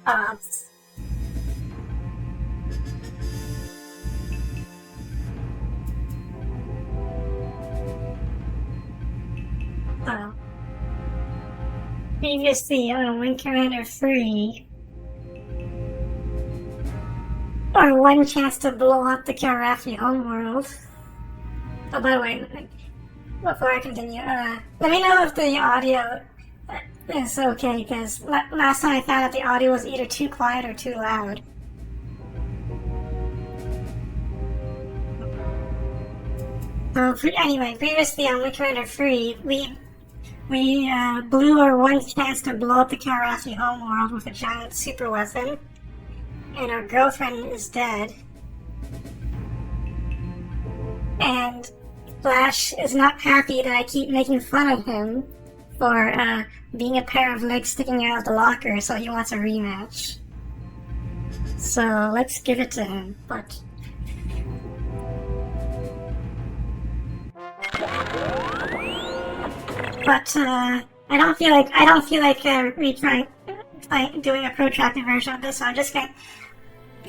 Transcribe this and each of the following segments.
Uh, uh, Previously on Wing Commander 3, or one chance to blow up the Karafi homeworld. Oh, by the way, before I continue, let me know if the audio is okay, because last time I found out the audio was either too quiet or too loud. So, anyway, previously on Wing Commander 3, we blew our one chance to blow up the Karafi homeworld with a giant super weapon, and our girlfriend is dead. And Flash is not happy that I keep making fun of him for being a pair of legs sticking out of the locker, so he wants a rematch. So let's give it to him, but I don't feel like doing a protracted version of this, so I'm just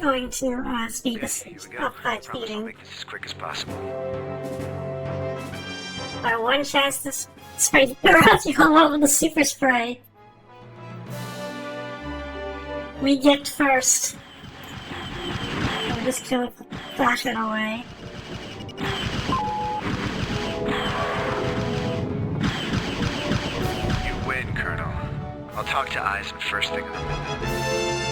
going to speed this up by speeding. Make this as quick as possible. Our one chance to spray the Karafi homeworld with the super spray. We get first. We'll just kill it, flash it away. You win, Colonel. I'll talk to Eisen first thing in the morning.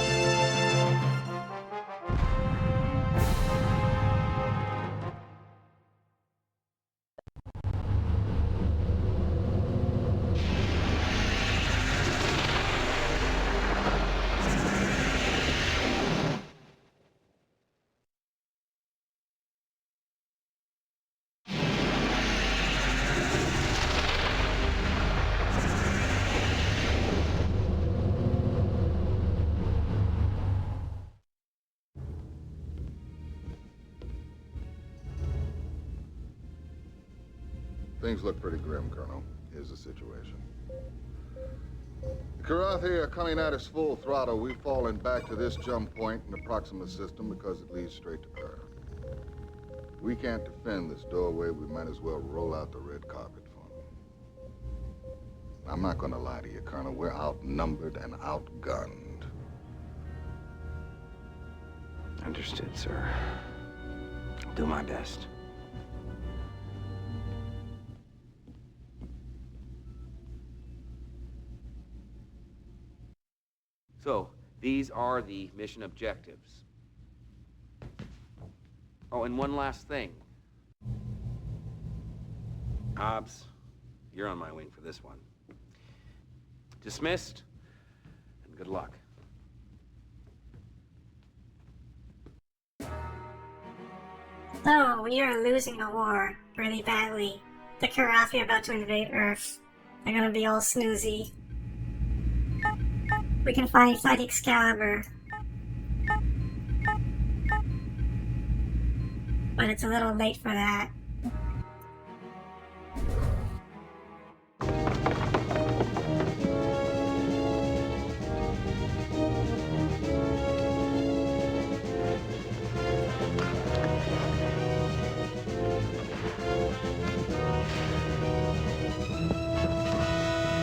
Things look pretty grim, Colonel. Here's the situation. The Karathi are coming at us full throttle. We've fallen back to this jump point in the Proxima system because it leads straight to Earth. We can't defend this doorway. We might as well roll out the red carpet for them. I'm not going to lie to you, Colonel. We're outnumbered and outgunned. Understood, sir. I'll do my best. So, these are the mission objectives. Oh, and one last thing. Hobbs, you're on my wing for this one. Dismissed, and good luck. So, we are losing a war really badly. The Karafi are about to invade Earth. They're gonna be all snoozy. We can finally fight Excalibur. But it's a little late for that.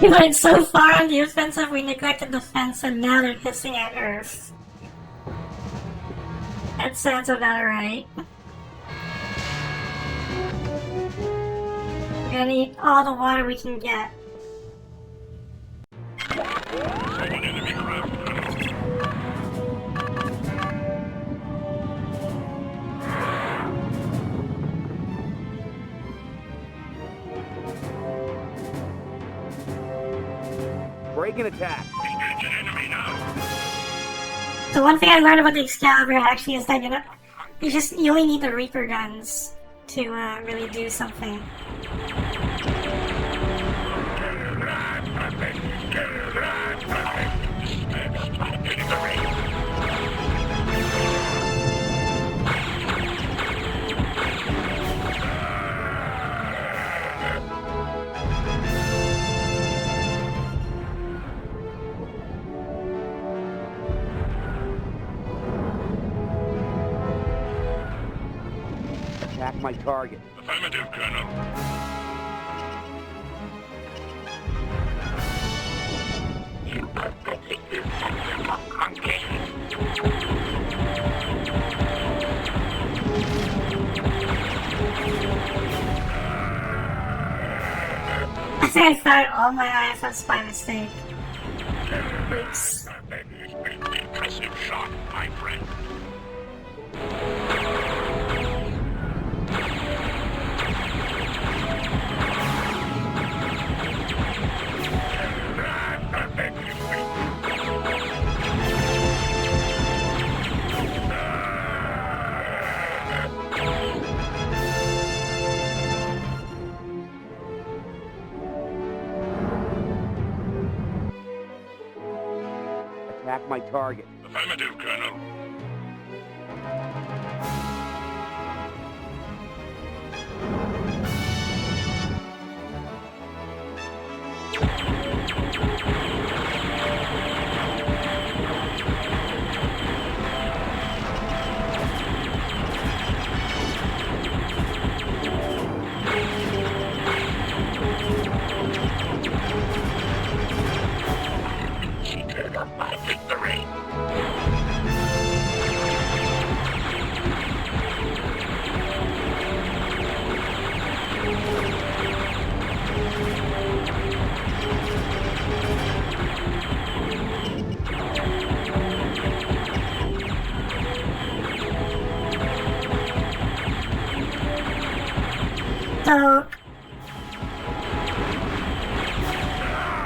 We went so far on the offensive, we neglected defense, and now they're hissing at Earth. That sounds about right. We're gonna need all the water we can get. Break and attack. The one thing I learned about the Excalibur actually is that you only need the Reaper guns to really do something. Attack my target. Affirmative, Colonel. I think I fired all my IFFs by mistake. Oops. Impressive shot, my friend. Attack my target. Affirmative, Colonel. Secret of my victory. So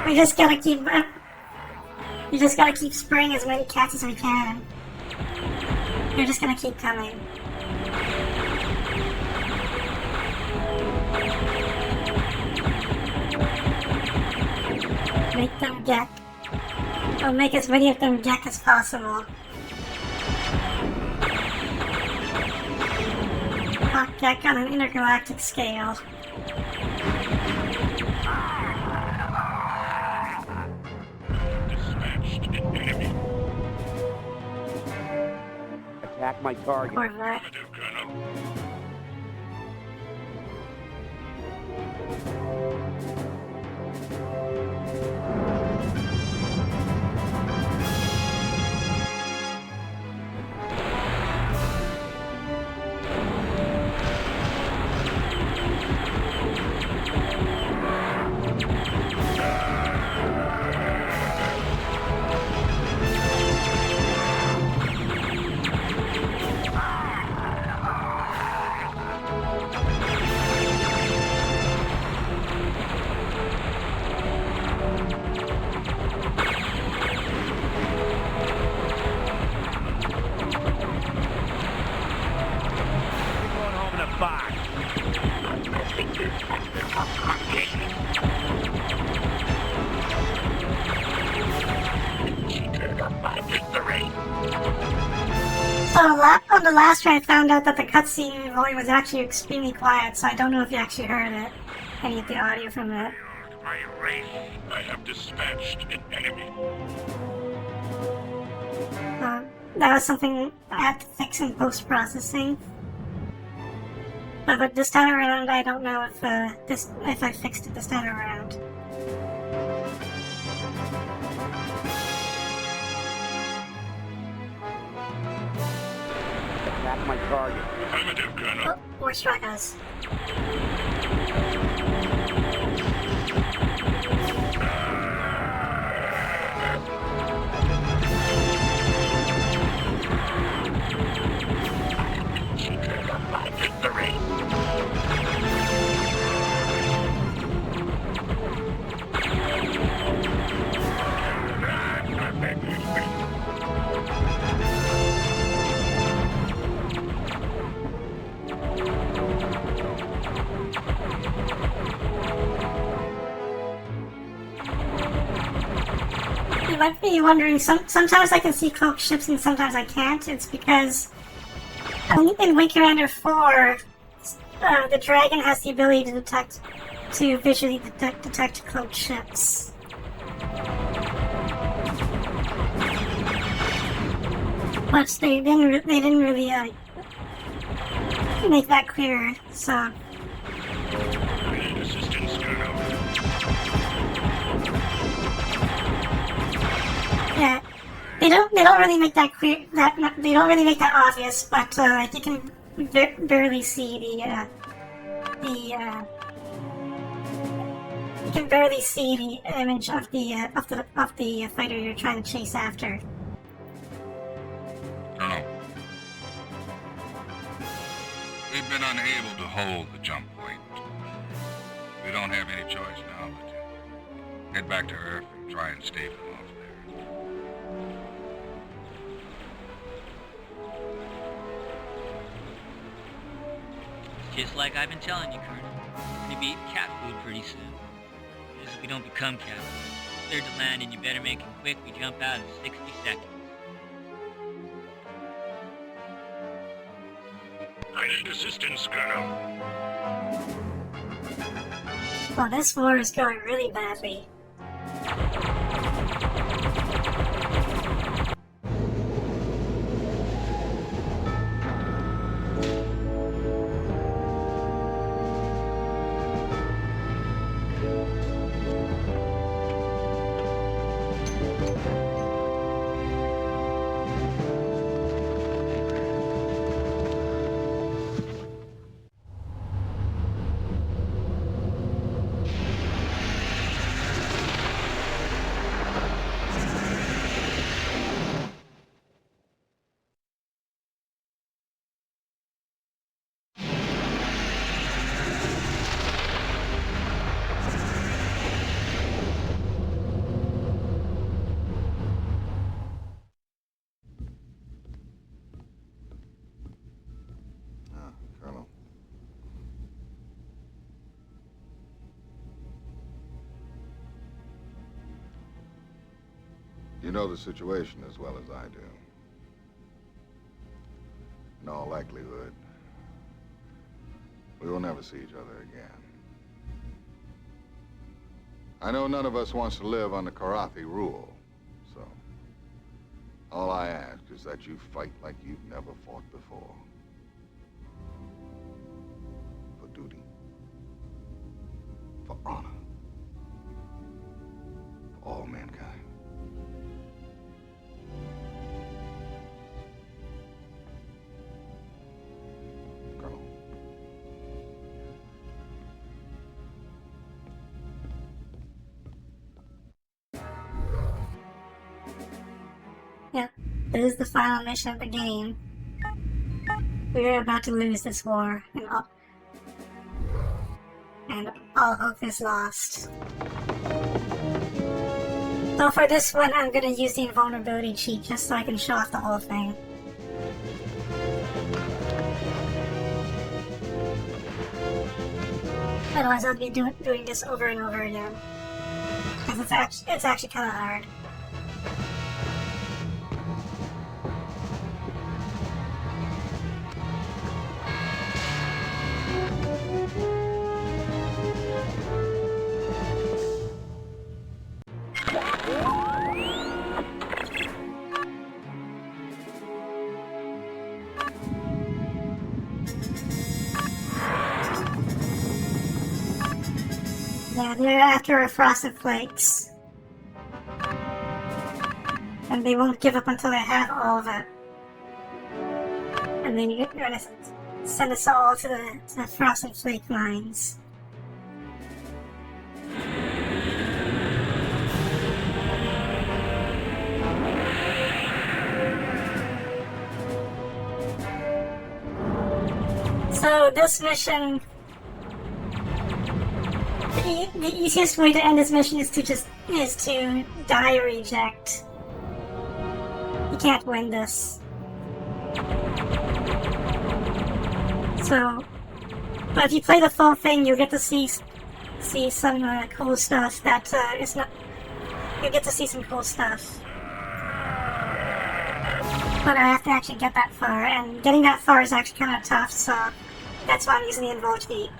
we just gotta keep. We just gotta keep spraying as many cats as we can. They're just gonna keep coming. Make them get. Or make as many of them get as possible. Hot deck on an intergalactic scale. Dispatched an enemy. Attack my target. Or that. Affirmative, Colonel. Going home in a box. Secret of my victory. So on the last try I found out that the cutscene volume was actually extremely quiet, so I don't know if you actually heard it. Any of the audio from it. My race. I have dispatched an enemy. That was something I had to fix in post-processing. But this time around, I don't know if I fixed it this time around. Attack my target. Affirmative, Colonel. Oh, more strikers. Secret of my victory. You might be wondering, sometimes I can see cloaked ships and sometimes I can't. It's because in Wing Commander 4, the dragon has the ability to visually detect cloaked ships. But they didn't really make that clearer. So I need assistance, Colonel. yeah, they don't really make that clear. They don't really make that obvious, but like you can barely see you can barely see the image of the fighter you're trying to chase after. Colonel, we've been unable to hold the jump point. We don't have any choice now but to head back to Earth and try and stave them off there. Just like I've been telling you, Colonel. We're gonna be eating cat food pretty soon. As if we don't become cat food. Cleared to land and you better make it quick. We jump out in 60 seconds. I need assistance, Colonel. Well, this war is going really badly. Colonel. You know the situation as well as I do. In all likelihood, we will never see each other again. I know none of us wants to live under Karathi rule, so all I ask is that you fight like you've never fought before. For duty. For honor. For all mankind. Colonel. Yeah, this is the final mission of the game. We're about to lose this war, and all hope is lost. So for this one, I'm gonna use the invulnerability cheat just so I can show off the whole thing. Otherwise, I'll be doing this over and over again. Because it's actually kind of hard. Yeah, they're after our frosted flakes. And they won't give up until they have all of it. And then you're gonna send us all to the frosted flake mines. So this mission, the easiest way to end this mission is to die or reject. You can't win this. So, but if you play the full thing, you'll get to see some cool stuff that is not. You get to see some cool stuff. But I have to actually get that far, and getting that far is actually kind of tough. So that's why I'm using the invul cheat.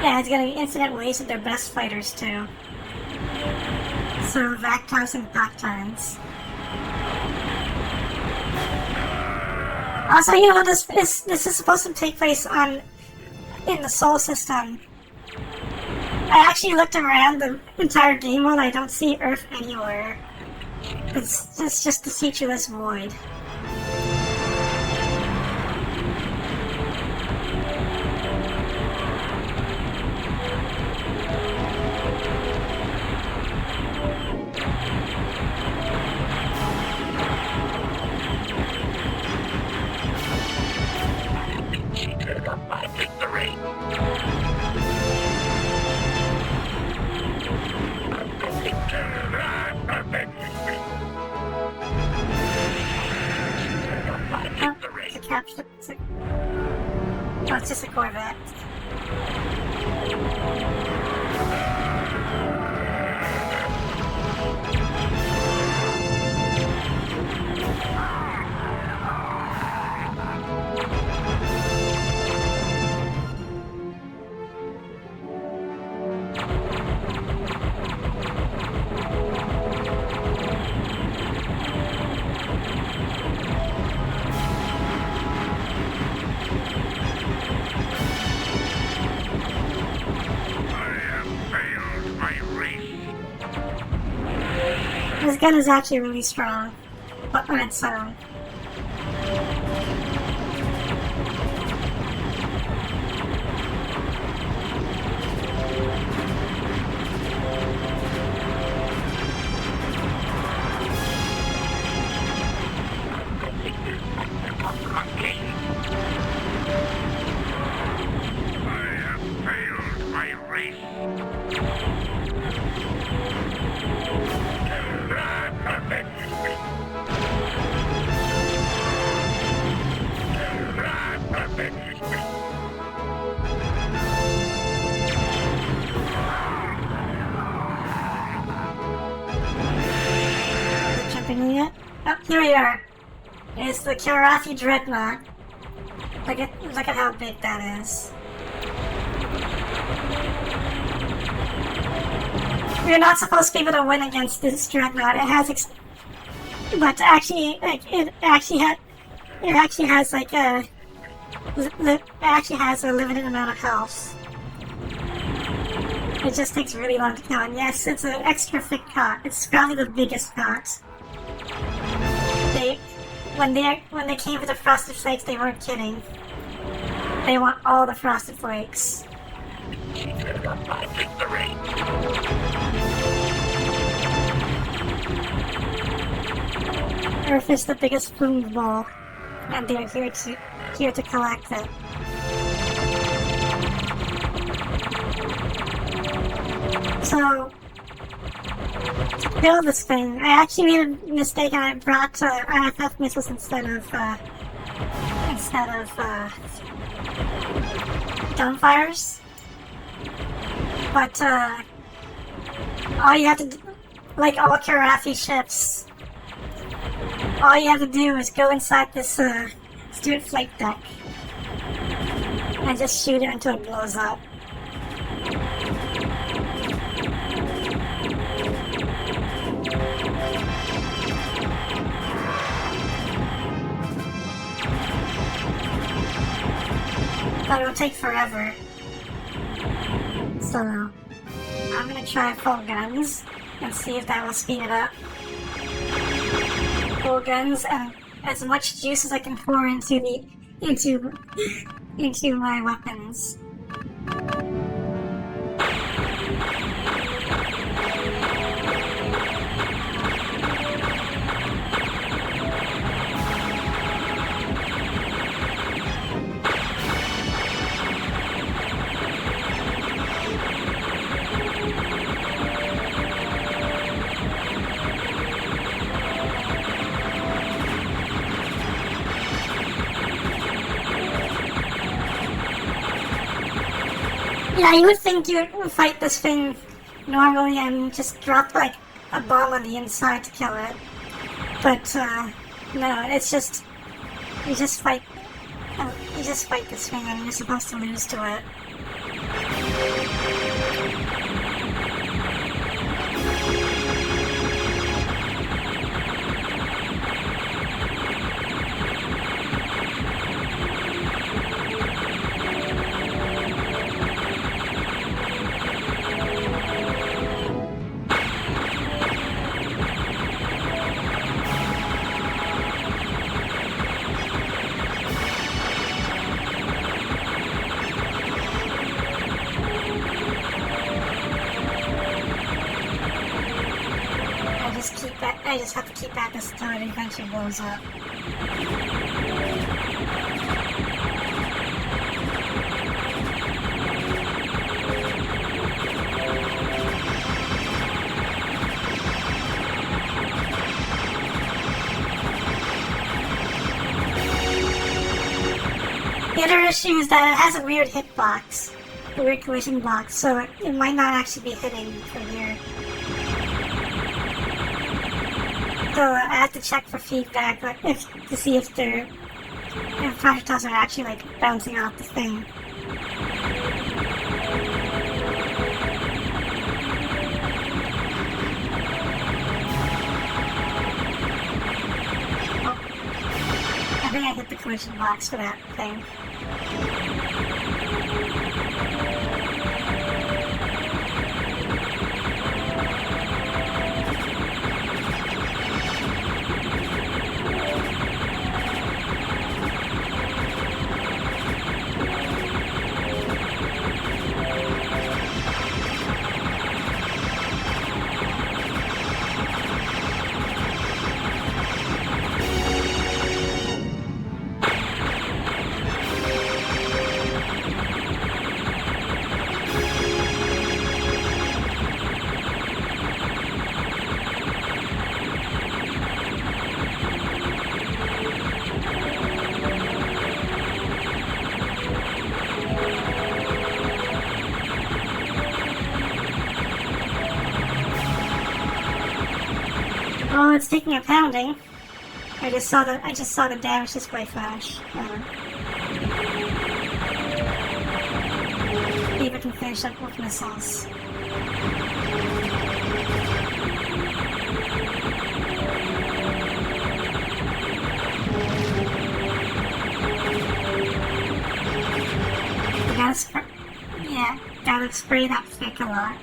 Yeah, it's gonna be infinite waste of their best fighters too. So Vactars and Bactines. Also, you know, this is supposed to take place in the Sol system. I actually looked around the entire game world. I don't see Earth anywhere. It's just a featureless void. Oh, it's just a Corvette. This gun is actually really strong, but on its own. Yet? Oh, here we are. It's the Karafi Dreadnought. Look at how big that is. You're not supposed to be able to win against this Dreadnought. It has, but actually, like, it actually has like a limited amount of health. It just takes really long to kill. And yes, it's an extra thick cot. It's probably the biggest cot. When they came for the Frosted Flakes, they weren't kidding. They want all the Frosted Flakes. Earth is the biggest food ball, and they're here to collect it. So, to build this thing, I actually made a mistake and I brought IFF missiles instead of Dumbfires. But all you have to do, like all Karafi ships, all you have to do is go inside this Stuart flight deck and just shoot it until it blows up. But it'll take forever. So, I'm gonna try full guns and see if that will speed it up. Full guns and as much juice as I can pour into my weapons. Yeah, you would think you would fight this thing normally and just drop like a bomb on the inside to kill it. But no, it's just you just fight this thing and you're supposed to lose to it. I just have to keep at this until it eventually blows up. The other issue is that it has a weird hitbox, a weird collision box, so it might not actually be hitting from here. So I have to check for feedback to see if projectiles are actually like bouncing off the thing. I think I hit the collision box for that thing. Oh, it's taking a pounding. I just saw the damage display flash. Maybe I can finish up with missiles. Gotta spray that thick a lot.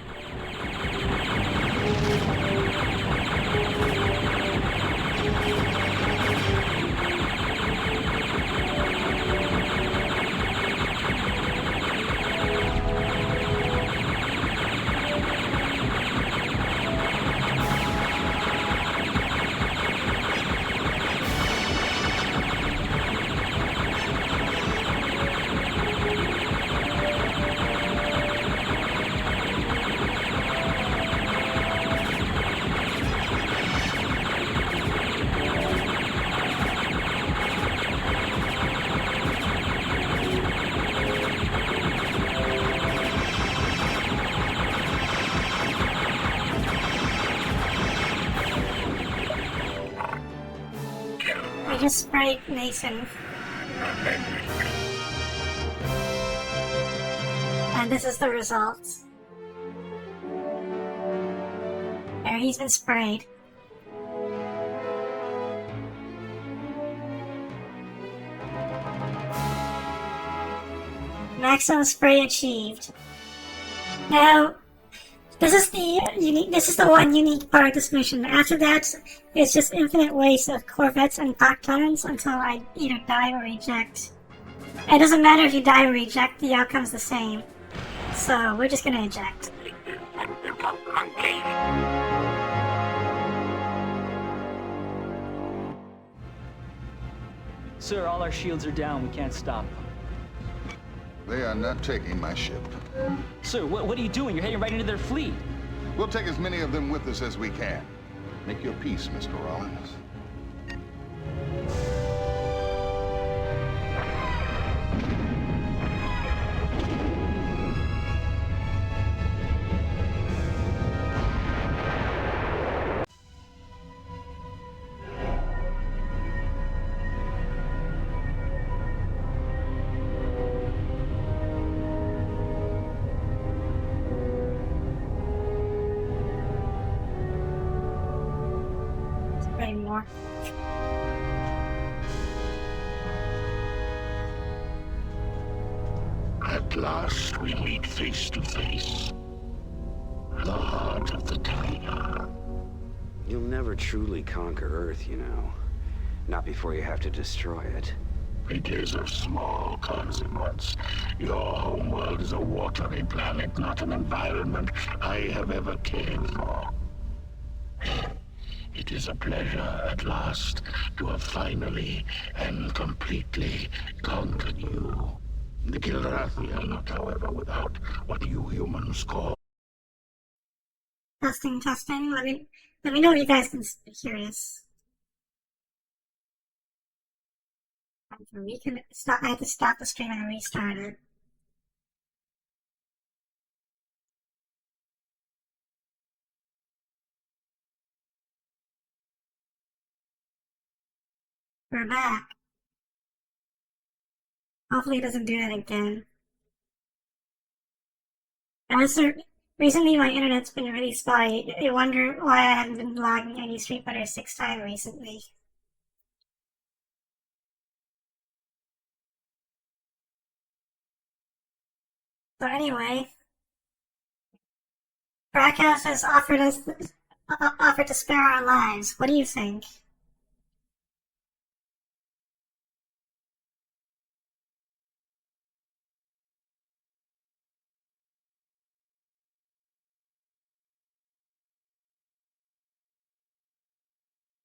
I just sprayed Mason. And this is the results. There, he's been sprayed. Maximum spray achieved. Now, this is the one unique part of this mission. After that, it's just infinite waste of corvettes and pack cannons until I either die or eject. It doesn't matter if you die or eject, the outcome's the same. So, we're just gonna eject. Sir, all our shields are down. We can't stop. They are not taking my ship. Sir, what are you doing? You're heading right into their fleet. We'll take as many of them with us as we can. Make your peace, Mr. Rollins. More. At last we meet face to face. The heart of the tiger. You'll never truly conquer Earth, you know. Not before you have to destroy it. It is of small consequence. Your homeworld is a watery planet, not an environment I have ever cared for. It is a pleasure at last to have finally and completely conquered you. The Kilrathi are not, however, without what you humans call... Testing, testing. Let me know if you guys can hear us. We can stop. I had to stop the stream and restart it. We're back. Hopefully it doesn't do that again. Recently my internet's been really spotty. I wonder why I haven't been logging any Street Fighter 6 time recently. So anyway, Brackhouse has offered to spare our lives. What do you think?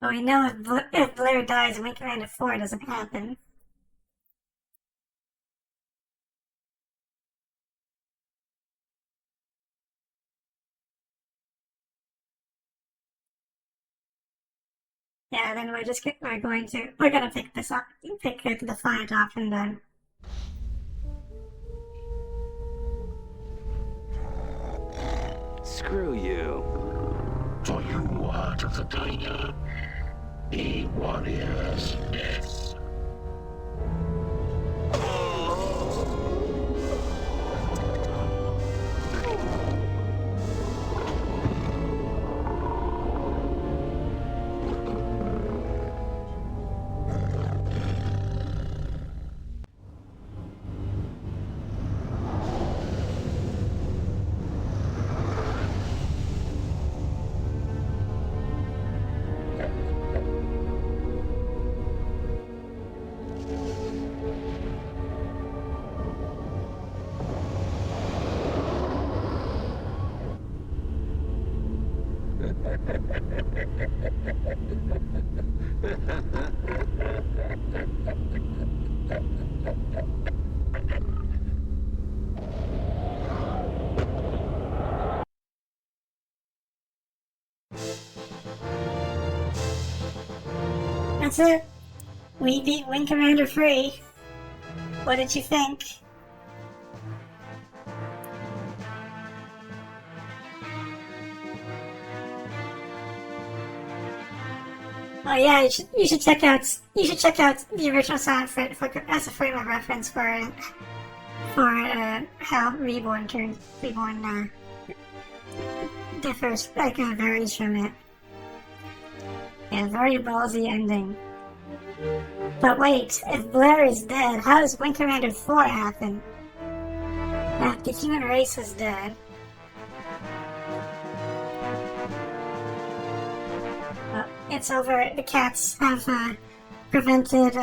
Well, we know if Blair dies, Wing Commander 4 doesn't happen. Yeah, then we're gonna pick the fight off and then. Screw you. For you, Heart of the Tiger, a warrior's death. That's it. We beat Wing Commander 3. What did you think? Oh yeah, you should check out the original sound as a frame of reference for how Reborn differs, varies from it. Yeah, very ballsy ending. But wait, if Blair is dead, how does Wing Commander 4 happen? The human race is dead. It's over. The cats have prevented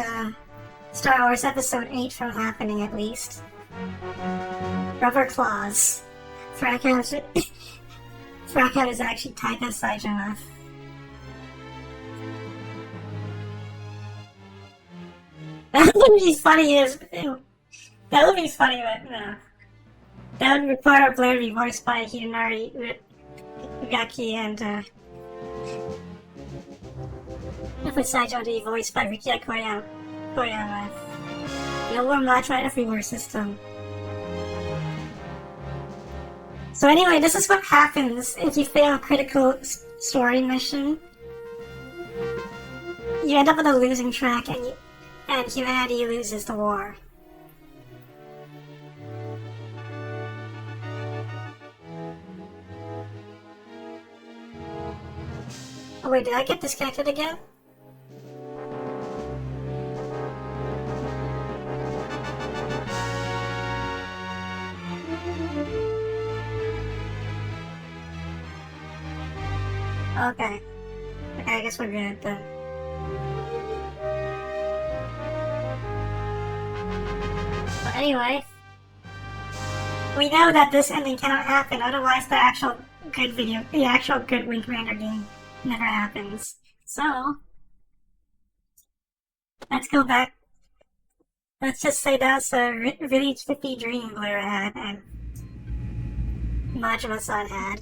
Star Wars Episode 8 from happening, at least. Rubber claws. Frackout is actually Taika Saijonov. That would be funny that would be funny, but no. That would require Blair to be voiced by Hidenari Ugaki and for Saijo to be voiced by Rikiya Koyama. No more match right everywhere system. So anyway, this is what happens if you fail a critical story mission. You end up on a losing track and humanity loses the war. Oh wait, did I get disconnected again? Okay. Okay, I guess we're good then. But anyway, we know that this ending cannot happen, otherwise the actual good Wing Commander game never happens. So, let's go back. Let's just say that's a really trippy dream Blair had, and Majima-san had.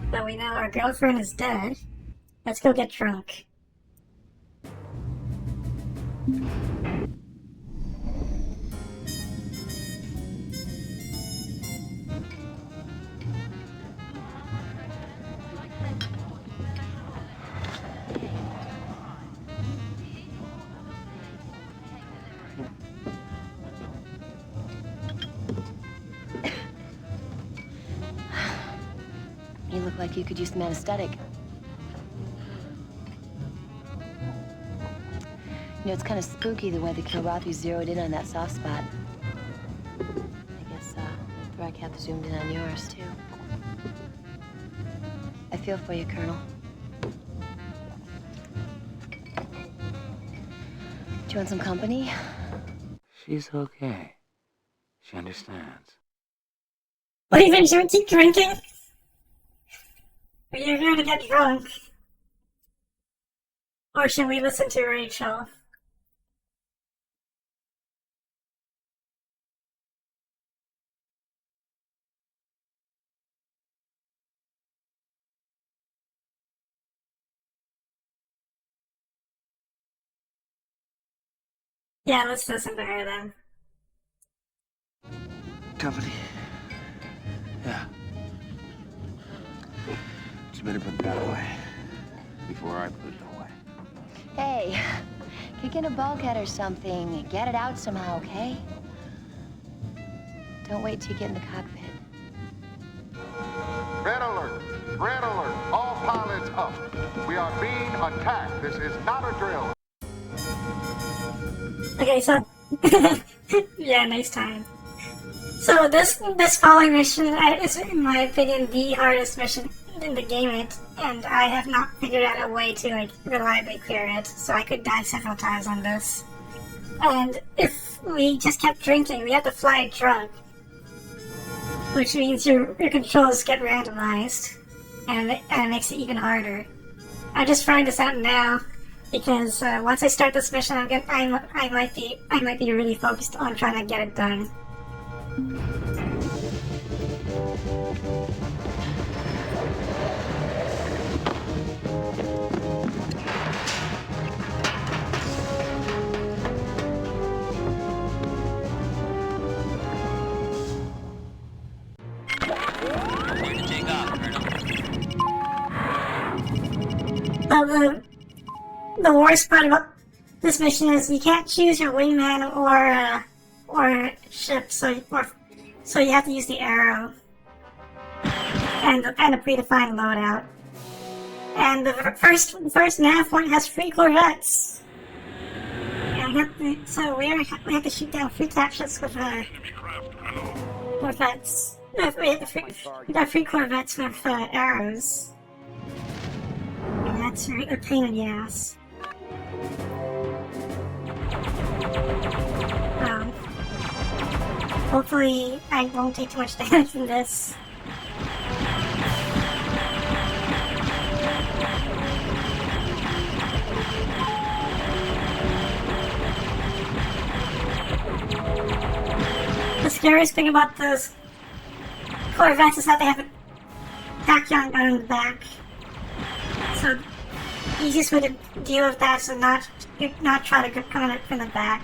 But we know our girlfriend is dead. Let's go get drunk. You look like you could use some anesthetic. You know, it's kind of spooky the way the Kilrathi zeroed in on that soft spot. I guess, Thracath zoomed in on yours, too. I feel for you, Colonel. Do you want some company? She's okay. She understands. What do you think? Should we keep drinking? Are you here to get drunk? Or should we listen to Rachel? Yeah, let's listen to her then. Company? Yeah. Just better put that away before I put it away. Hey, kick in a bulkhead or something. Get it out somehow, okay? Don't wait till you get in the cockpit. Red alert! Red alert! All pilots up! We are being attacked. This is not a drill. Okay, so yeah, nice time. So this following mission is, in my opinion, the hardest mission in the game, and I have not figured out a way to like reliably clear it. So I could die several times on this. And if we just kept drinking, we have to fly drunk, which means your controls get randomized, and it makes it even harder. I'm just trying this out now. Because once I start this mission, I might be really focused on trying to get it done. Prepare to take off, But Colonel. the worst part about this mission is you can't choose your wingman or ship, so you have to use the arrow and a predefined loadout. And the first nav point has 3 corvettes. And we have to shoot down 3 capships with corvettes. We got 3 corvettes with arrows. And that's a pain in the ass. Hopefully I won't take too much damage from this. The scariest thing about those Corvettes is that they have a tachyon gun in the back. So the easiest way to deal with that is to not try to come at it from the back.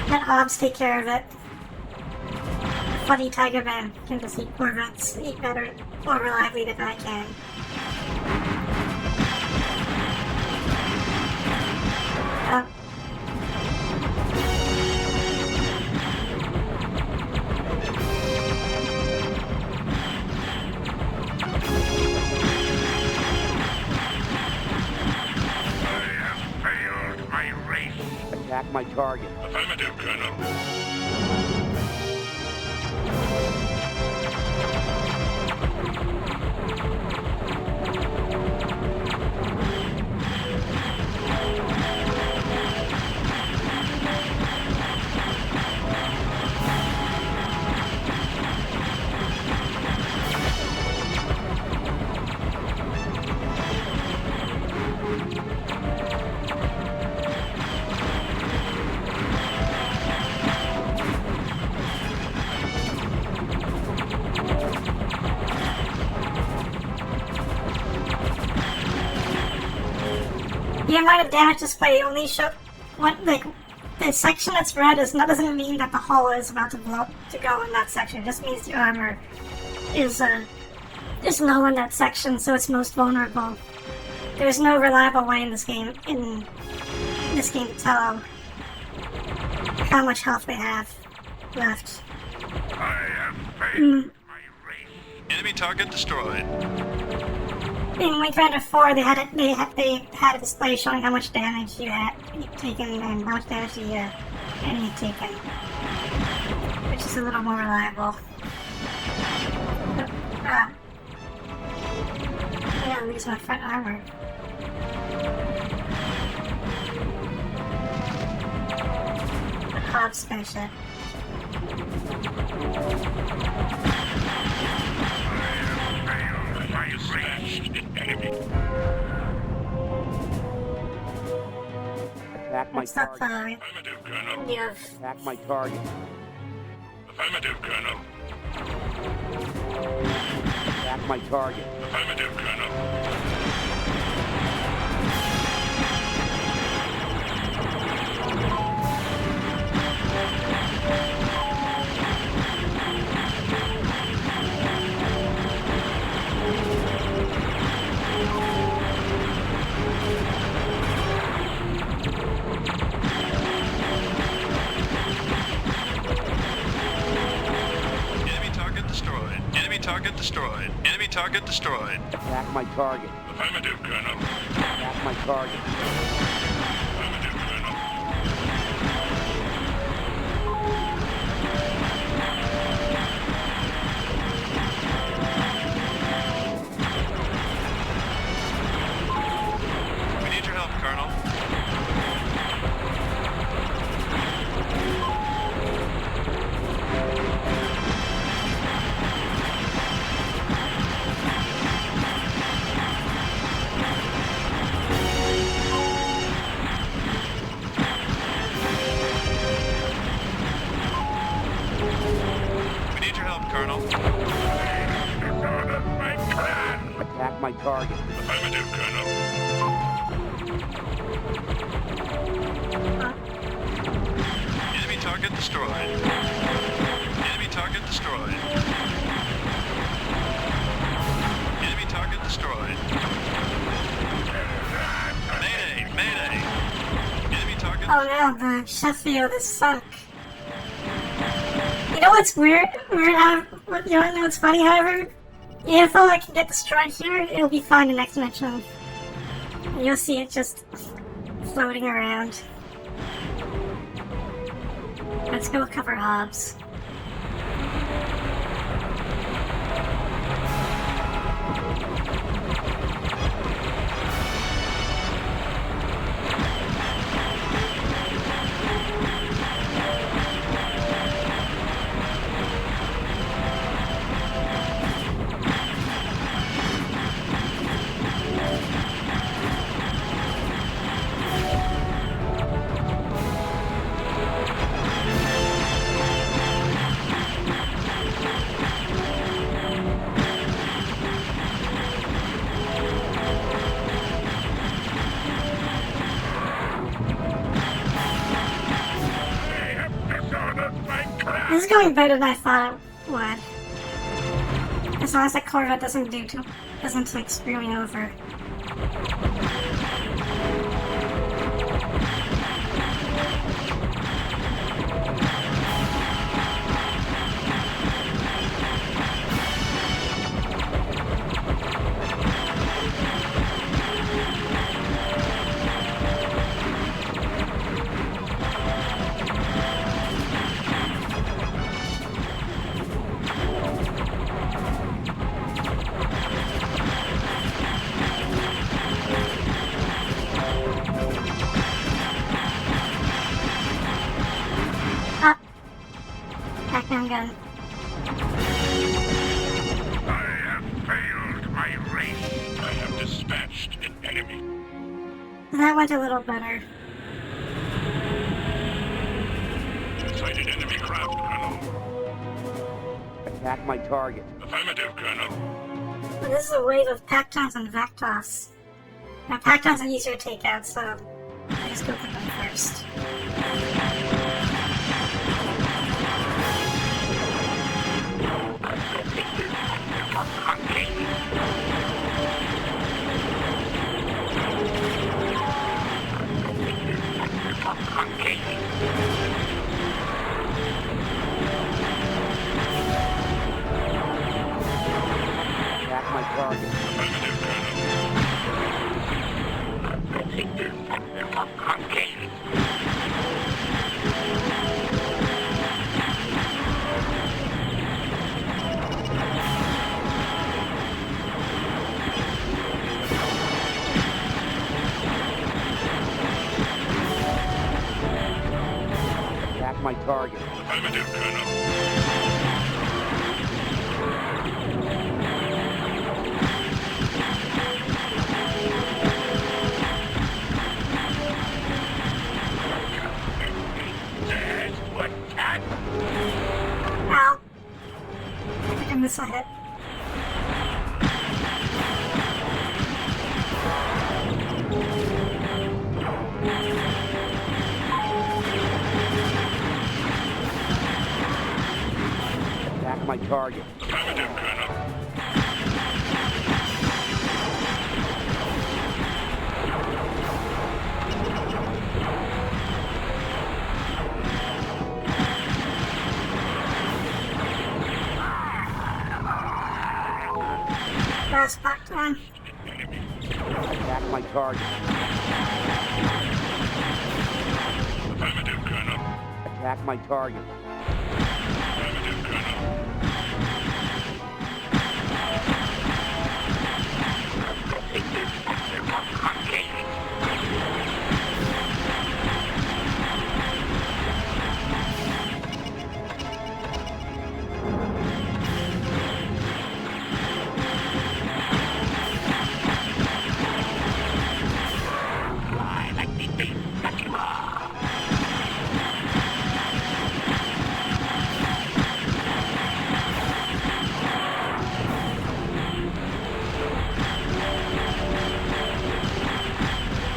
Let Hobbs take care of it. Funny Tiger Man can just eat Corvettes eat better, more reliably than I can. Attack my target. Affirmative, Colonel. the amount of damage display only show what, like, the section that's red doesn't mean that the hull is about to blow to go in that section. It just means the armor is low in that section, so it's most vulnerable. There's no reliable way in this game to tell how much health they have left. I have failed my race. Enemy target destroyed. In Wing Commander 4, they had a display showing how much damage you had taken and how much damage the enemy had taken, which is a little more reliable. Yeah, I lose my front armor. The Hobbs finish it. Attack my Stop target. following. Affirmative, Colonel. You have Attack my target. Affirmative, Colonel. Attack my target. Affirmative, Colonel. Enemy target destroyed. Enemy target destroyed. Enemy target destroyed. Attack my target. Affirmative, Colonel. Attack my target. Affirmative, Colonel. We need your help, Colonel. We need your help, Colonel. My clan. Attack my target. Affirmative, Colonel. Enemy target destroyed. Enemy target destroyed. Enemy target destroyed. Mayday! Mayday! Enemy target. oh no, the Sheffield is sunk. You know what's weird? You know what's funny, however? If I can get destroyed here, it'll be fine the next mission. You'll see it just floating around. Let's go cover Hobbs. This is going better than I thought it would. As long as that Corvette doesn't like screw me over. Pac-Man gun. I have failed my race. I have dispatched an enemy. That went a little better. Sighted enemy craft, Colonel. Attack my target. Affirmative, Colonel. This is a wave of Pactons and Vactos. Now, Pac-Don's an easier takeout, so I just go for them first. Attack my target. Attack my target. Affirmative, Colonel. Ow. I think I missed a hit. Attack my target. Affirmative, Colonel. Last Pac-Don. Attack my target. Affirmative, Colonel. Attack my target. Affirmative, Colonel. Attack my target.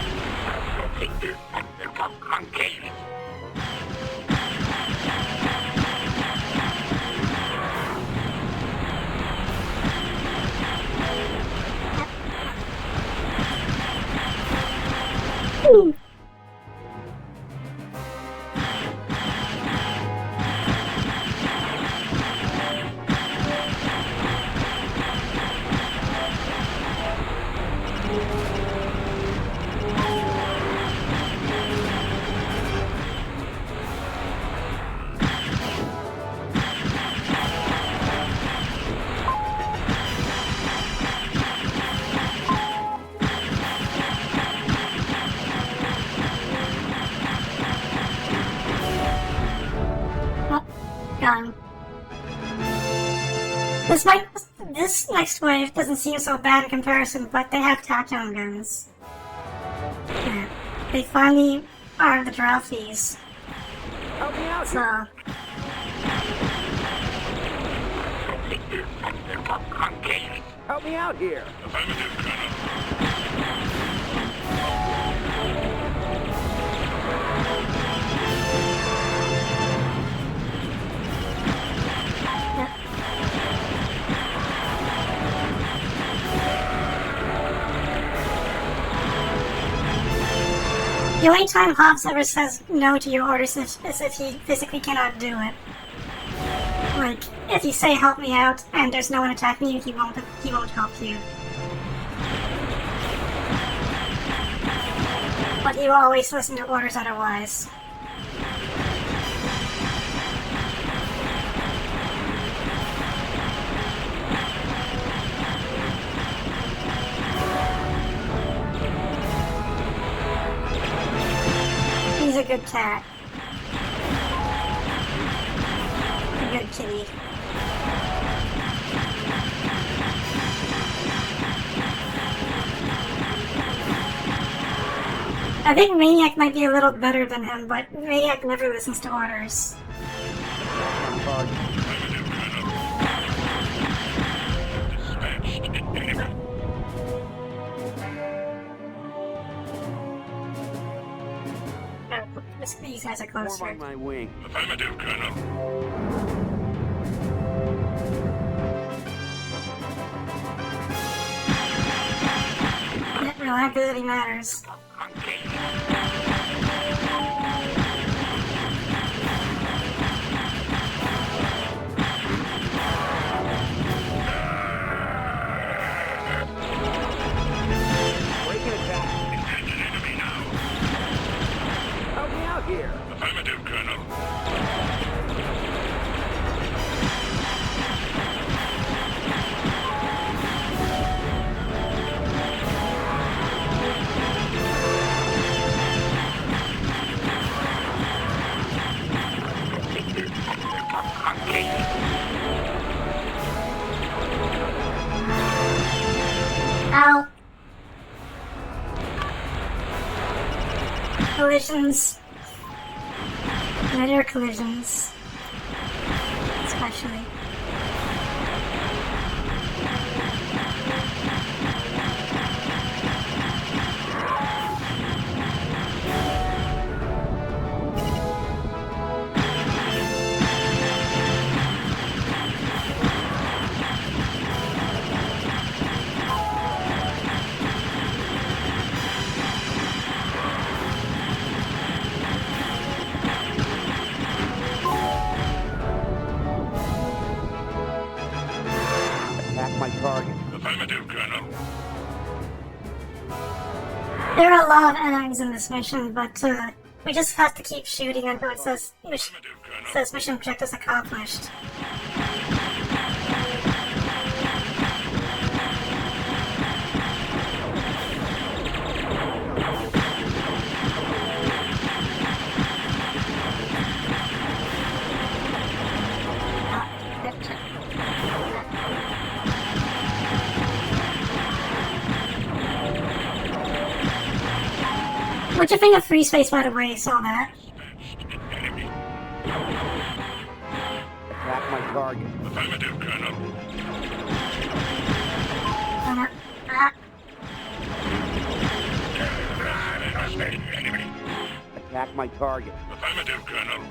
Affirmative, Colonel. Oh, gone. This next wave doesn't seem so bad in comparison, but they have takedown guns. Yeah, they finally are the trophies. Help me out. So, Help me out here. Affirmative, Colonel. the only time Hobbs ever says no to your orders is if he physically cannot do it. Like, if you say help me out and there's no one attacking you, he won't help you. But he will always listen to orders otherwise. He's a good cat. A good kitty. I think Maniac might be a little better than him, but Maniac never listens to orders. These guys are closer. Form on my wing. Affirmative, Colonel. Reliability matters. Breaking attack. Intended enemy now. Help me out here. Affirmative, Colonel. Ow. Collisions. Linear collisions. Especially. Attack my target. Affirmative, Colonel. There are a lot of enemies in this mission, but we just have to keep shooting until it says mission objectives accomplished. What'd you think of Free Space, by the way? Saw that. Attack my target. Affirmative, Colonel. Enemy. Attack my target. Affirmative, Colonel.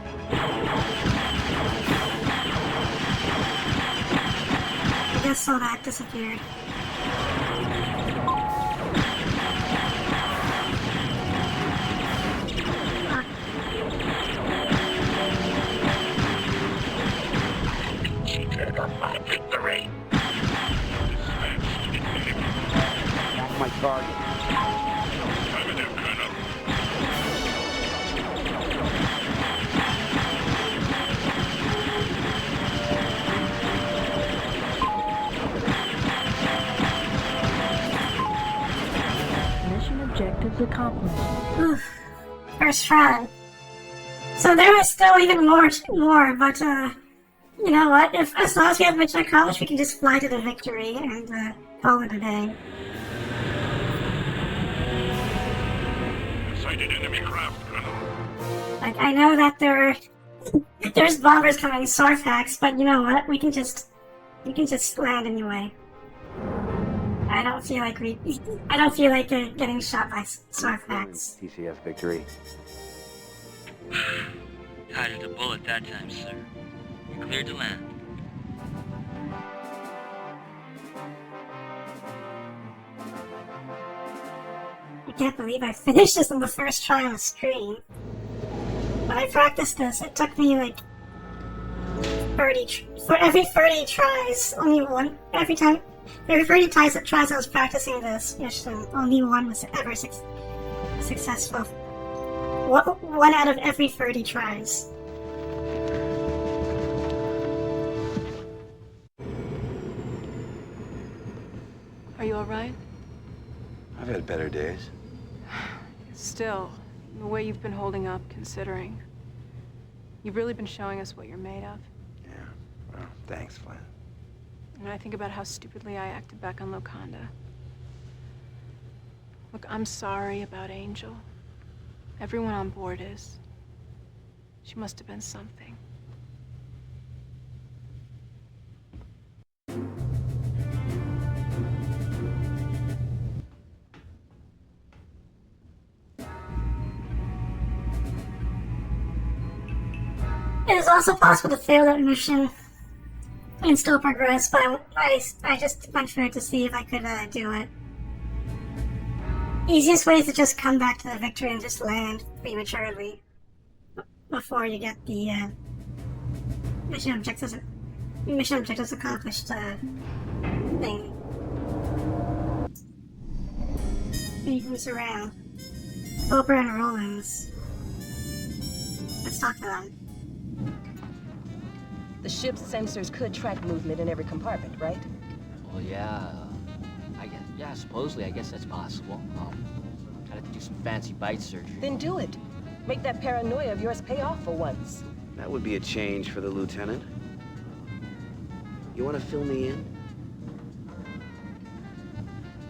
I just saw that disappeared. Victory. Attack my target. Affirmative, Colonel. Mission objectives accomplished. Oof. First try. So there is still even more, but you know what? As long as we have mission accomplished, we can just fly to the victory and call it a day. Sighted enemy craft, Colonel. Like, I know that there's bombers coming, Sarfax, but you know what? We can just land anyway. I don't feel like getting shot by Sarfax. TCS victory. Dodged a bullet that time, sir. You're cleared to land. I can't believe I finished this on the first try on the stream. When I practiced this, it took me like 30 for every 30 tries, only one. Every 30 tries I was practicing this mission, only one was ever successful. One out of every 30 tries. Are you alright? I've had better days. Still, the way you've been holding up, considering. You've really been showing us what you're made of. Yeah, well, thanks, Flynn. And I think about how stupidly I acted back on Loconda. Look, I'm sorry about Angel. Everyone on board is. She must have been something. It is also possible to fail that mission and still progress, but I just went for it to see if I could do it. Easiest way is to just come back to the victory and just land prematurely before you get the mission objectives accomplished thing. He moves around. Oprah and Rollins. Let's talk to them. The ship's sensors could track movement in every compartment, right? Well, yeah. Supposedly, I guess that's possible. I'd have to do some fancy bite surgery. Then do it. Make that paranoia of yours pay off for once. That would be a change for the lieutenant. You want to fill me in?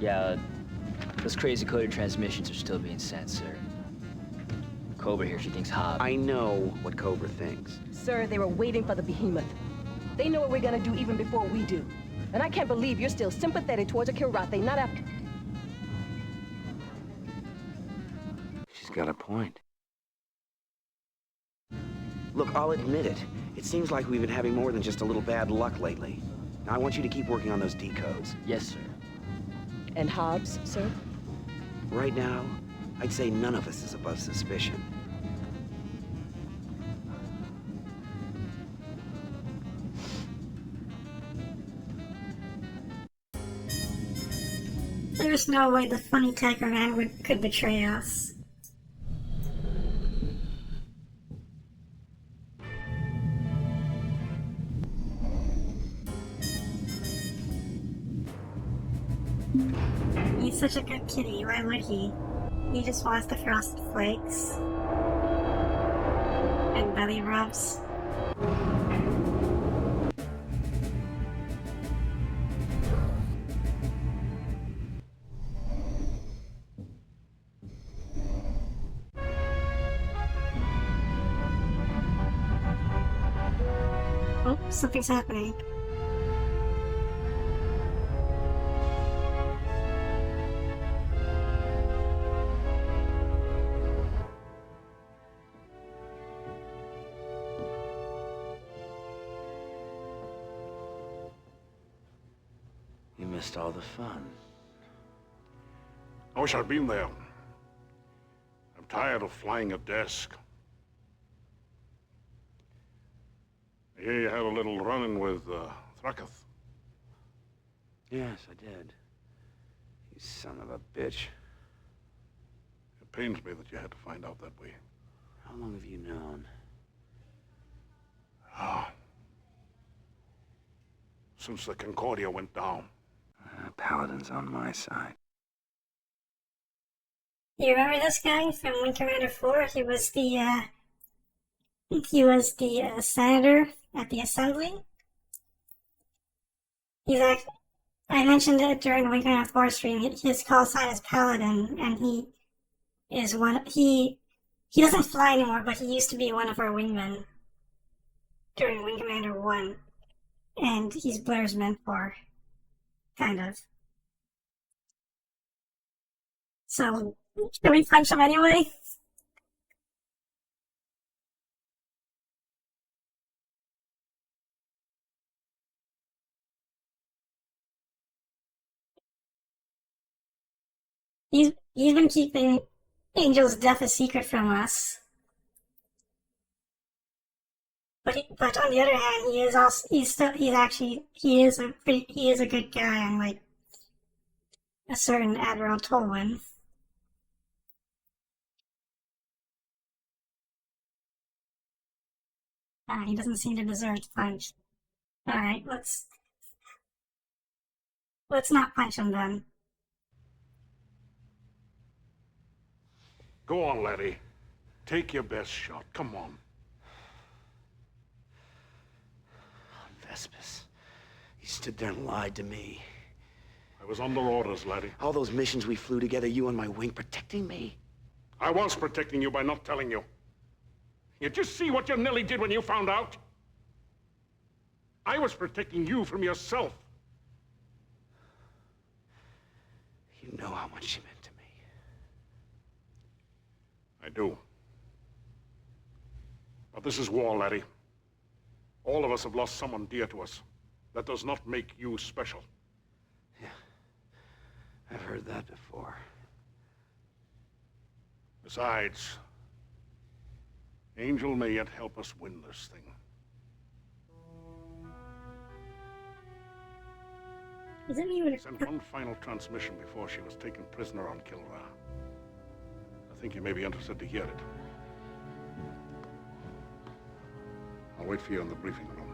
Yeah, those crazy coded transmissions are still being sent, sir. Cobra here, she thinks Hobbs. I know what Cobra thinks. Sir, they were waiting for the behemoth. They know what we're gonna do even before we do. And I can't believe you're still sympathetic towards a Kirathe, not after... She's got a point. Look, I'll admit it. It seems like we've been having more than just a little bad luck lately. Now, I want you to keep working on those decodes. Yes, sir. And Hobbs, sir? Right now, I'd say none of us is above suspicion. There's no way the funny Tiger Man could betray us. He's such a good kitty, why would he? He just wants the frosted flakes. And belly rubs. Oh, something's happening. You missed all the fun. I wish I'd been there. I'm tired of flying a desk. I hear you had a little run-in with Thraketh. Yes, I did. You son of a bitch. It pains me that you had to find out that way. How long have you known? Since the Concordia went down. Paladin's on my side. You remember this guy from Wing Commander 4? He was the senator at the assembly. I mentioned it during the Wing Commander 4 stream. His call sign is Paladin, and he doesn't fly anymore, but he used to be one of our wingmen during Wing Commander 1. And he's Blair's mentor. Kind of. So, should we punch him anyway? He's been keeping Angel's death a secret from us. But on the other hand, he is a good guy, unlike a certain Admiral Tolwyn. He doesn't seem to deserve to punch. Alright, let's not punch him then. Go on, laddie. Take your best shot. Come on. Vespus. He stood there and lied to me. I was under orders, laddie. All those missions we flew together, you on my wing, protecting me. I was protecting you by not telling you. You just see what you nearly did when you found out? I was protecting you from yourself. You know how much she meant to me. I do. But this is war, laddie. All of us have lost someone dear to us. That does not make you special. Yeah, I've heard that before. Besides, Angel may yet help us win this thing. Is it me with Sent one final transmission before she was taken prisoner on Kilra. I think you may be interested to hear it. I'll wait for you in the briefing room.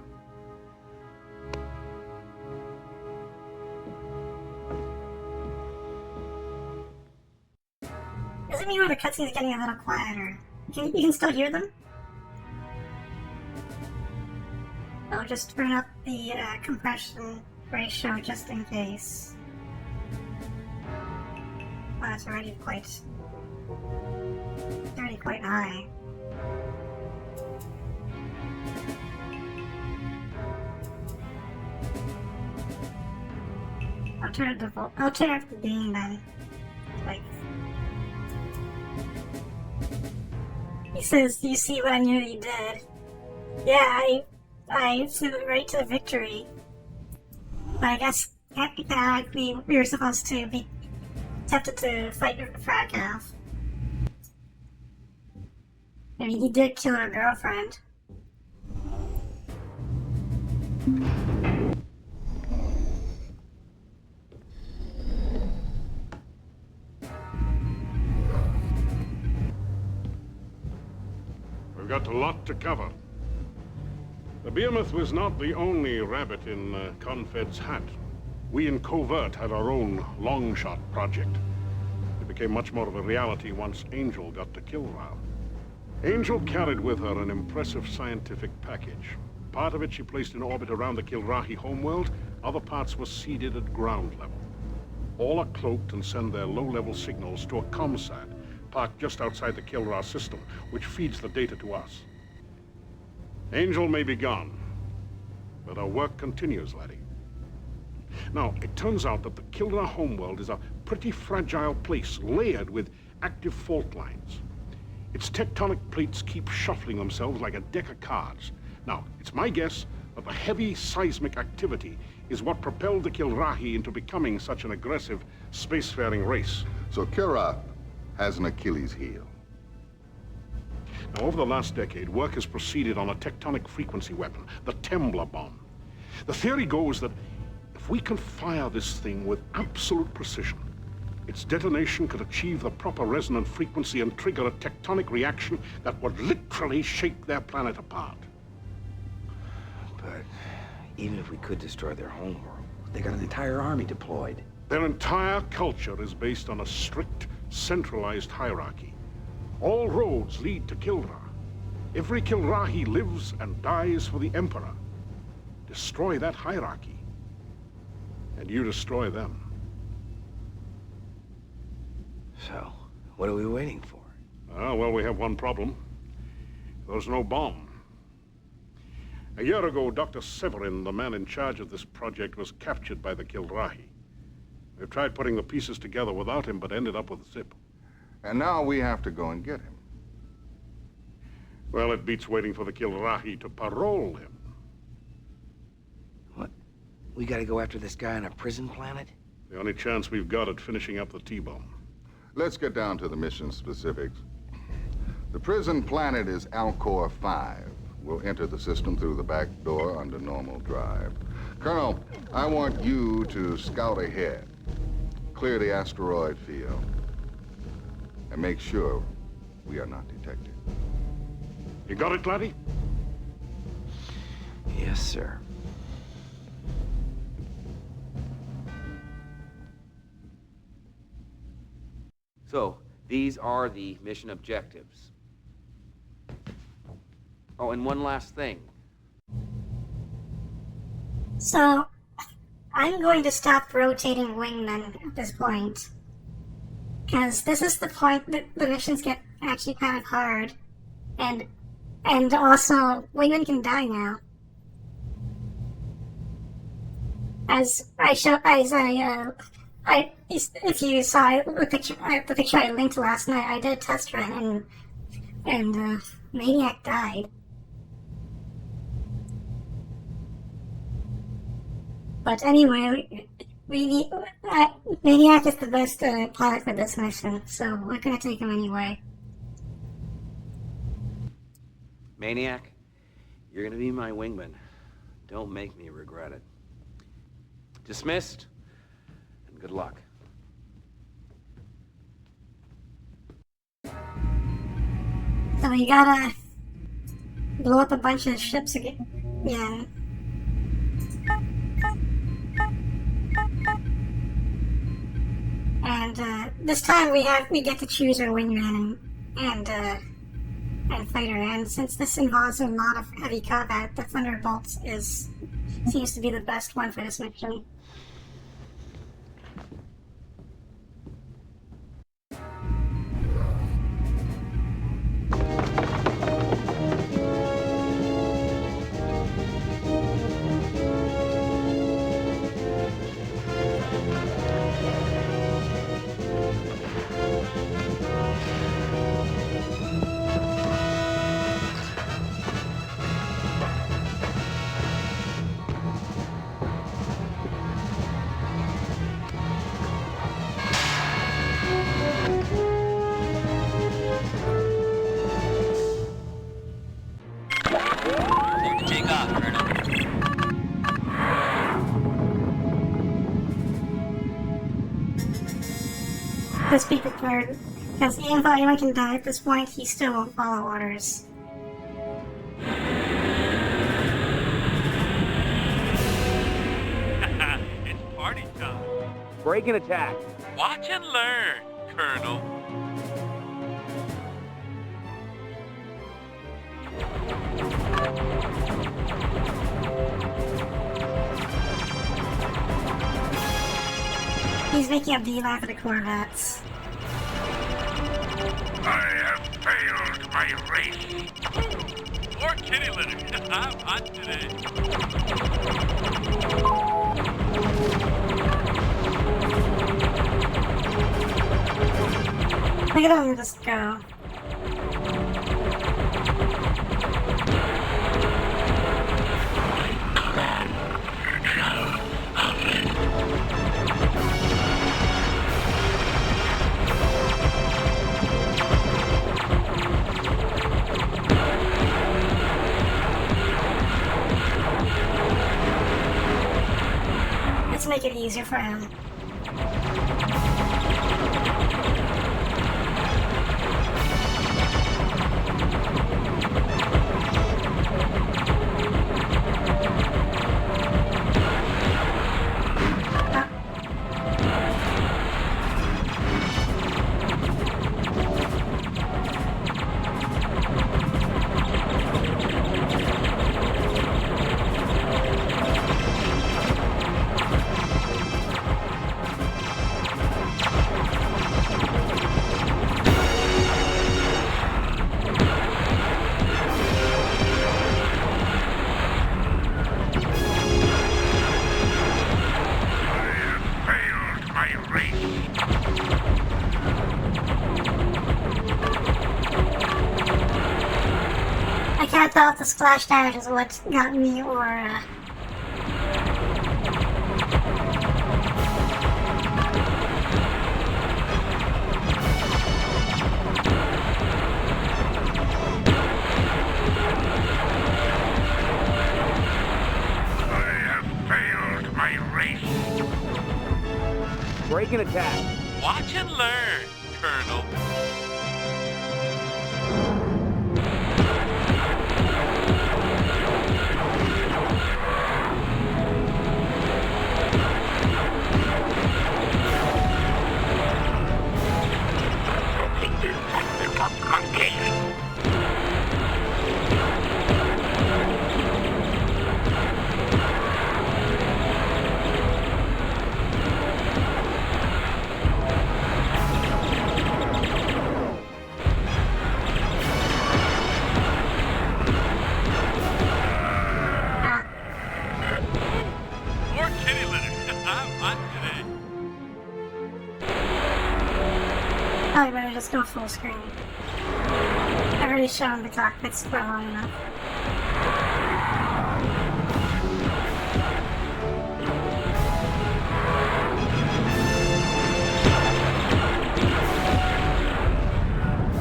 Doesn't mean the cutscene's getting a little quieter. You can still hear them? I'll just turn up the compression ratio just in case. Well, it's already quite high. I'll turn up the gain then. Like, he says, "You see what I knew you did." Yeah, I flew right to victory. But I guess technically we were supposed to be tempted to fight Fragov. I mean, he did kill her girlfriend. We've got a lot to cover. The Behemoth was not the only rabbit in Confed's hat. We in Covert had our own long-shot project. It became much more of a reality once Angel got to Kilra. Angel carried with her an impressive scientific package. Part of it she placed in orbit around the Kilrahi homeworld, other parts were seeded at ground level. All are cloaked and send their low-level signals to a ComSat parked just outside the Kilra system, which feeds the data to us. Angel may be gone, but our work continues, laddie. Now, it turns out that the Kilra homeworld is a pretty fragile place, layered with active fault lines. Its tectonic plates keep shuffling themselves like a deck of cards. Now, it's my guess that the heavy seismic activity is what propelled the Kilrahi into becoming such an aggressive spacefaring race. So Kilra has an Achilles heel. Now, over the last decade, work has proceeded on a tectonic frequency weapon, the Tembla bomb. The theory goes that if we can fire this thing with absolute precision, its detonation could achieve the proper resonant frequency and trigger a tectonic reaction that would literally shake their planet apart. But even if we could destroy their homeworld, they got an entire army deployed. Their entire culture is based on a strict, centralized hierarchy. All roads lead to Kilra. Every Kilrahi lives and dies for the Emperor. Destroy that hierarchy, and you destroy them. So, what are we waiting for? Well, we have one problem. There's no bomb. A year ago, Dr. Severin, the man in charge of this project, was captured by the Kilrahi. We've tried putting the pieces together without him, but ended up with Zip. And now we have to go and get him. Well, it beats waiting for the Kilrahi to parole him. What? We gotta go after this guy on a prison planet? The only chance we've got at finishing up the T-bomb. Let's get down to the mission specifics. The prison planet is Alcor 5. We'll enter the system through the back door under normal drive. Colonel, I want you to scout ahead. Clear the asteroid field. And make sure we are not detected. You got it, laddie? Yes, sir. So, these are the mission objectives. Oh, and one last thing. So, I'm going to stop rotating wingmen at this point. because this is the point that the missions get actually kind of hard, and also Wingman can die now. If you saw the picture I linked last night, I did a test run, and Maniac died. But anyway, Maniac is the best pilot for this mission, so we're gonna take him anyway. Maniac, you're gonna be my wingman. Don't make me regret it. Dismissed, and good luck. So you gotta blow up a bunch of ships again. Yeah. And this time we get to choose our wingman and fighter. And since this involves a lot of heavy combat, the Thunderbolt seems to be the best one for this mission. Just be prepared, because even though anyone can die at this point, he still won't follow orders. It's party time. Break and attack. Watch and learn, Colonel. He's making a beeline for the Corvettes. I have failed my race. More kitty litter. I'm hot today. Look at him just go. Let's make it easier for him. I can't tell if the splash damage is what got me or Break and attack. Watch and learn, Colonel. go full screen. I've already shown the cockpits for long enough.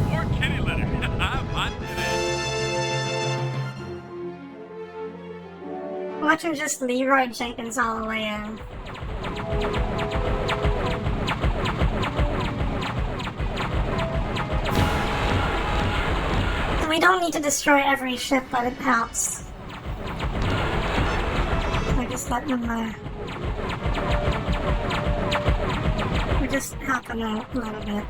More kitty litter. I'm hot today. Watch him just Leroy Jenkins all the way in. We don't need to destroy every ship, but it helps. So just let them, we just help them out a little bit.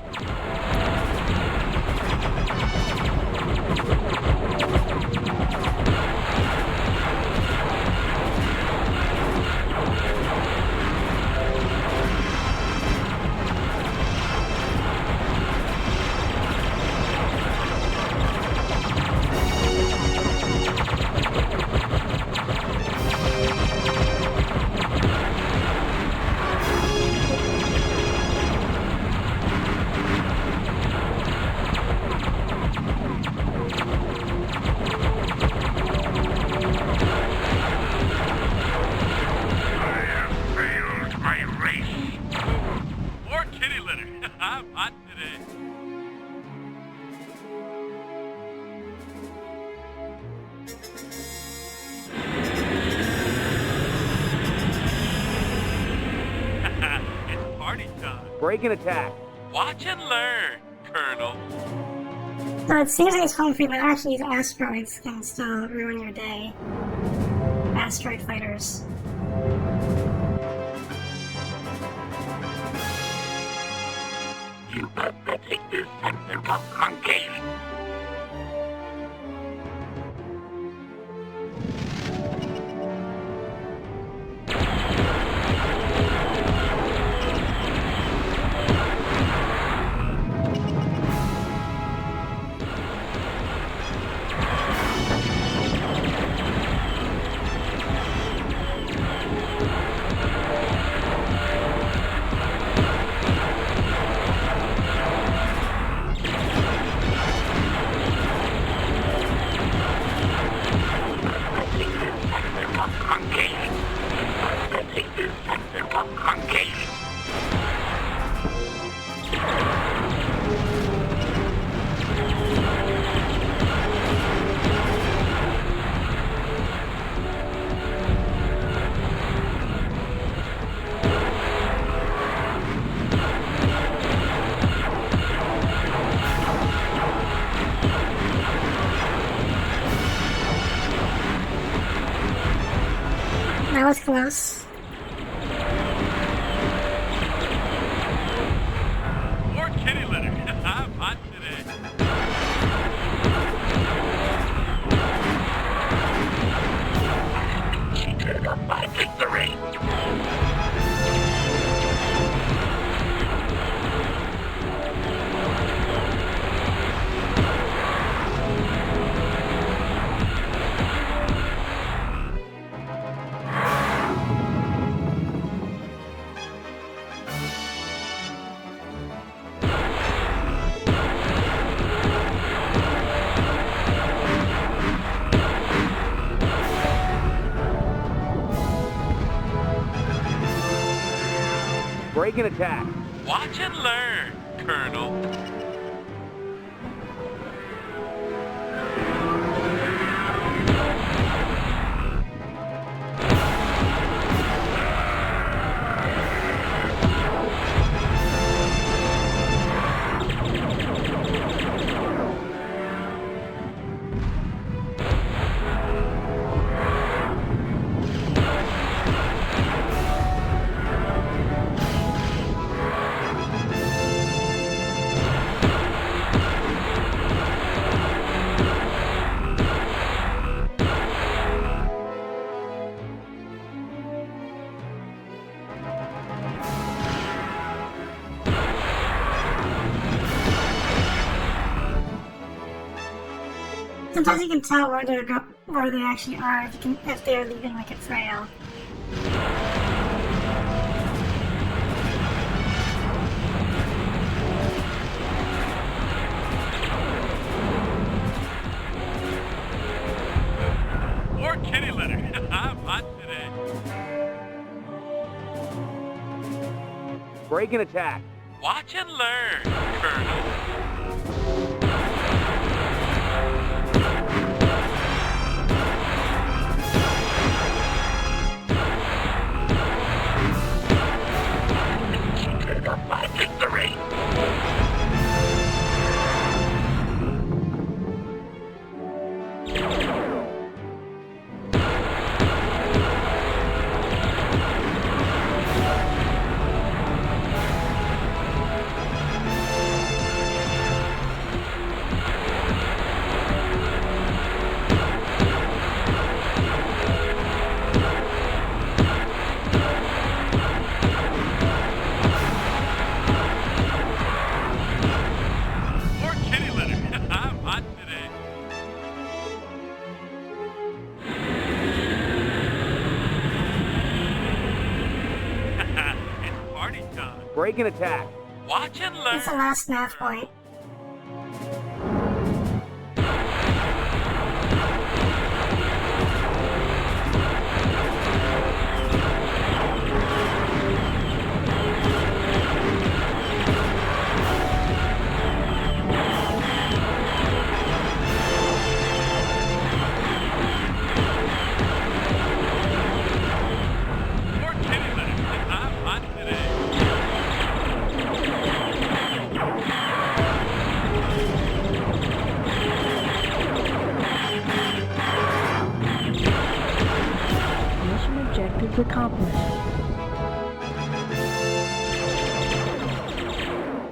Break and attack. Watch and learn, Colonel. So it seems like it's home free, but actually these asteroids can still ruin your day. Asteroid fighters. You pathetic descendant of monkeys. That was close. More kitty litter. I'm hot today. Cheated of my victory. Break and attack. Watch and learn, Colonel. Sometimes you can tell where they actually are if they're leaving like a trail. Break and attack. Watch and learn, Colonel. My victory. More kitty litter. I'm hot today. It's party time. Break and attack. Watch and learn. It's the last nav point. More kitty litter. I'm hot today. Mission objectives accomplished.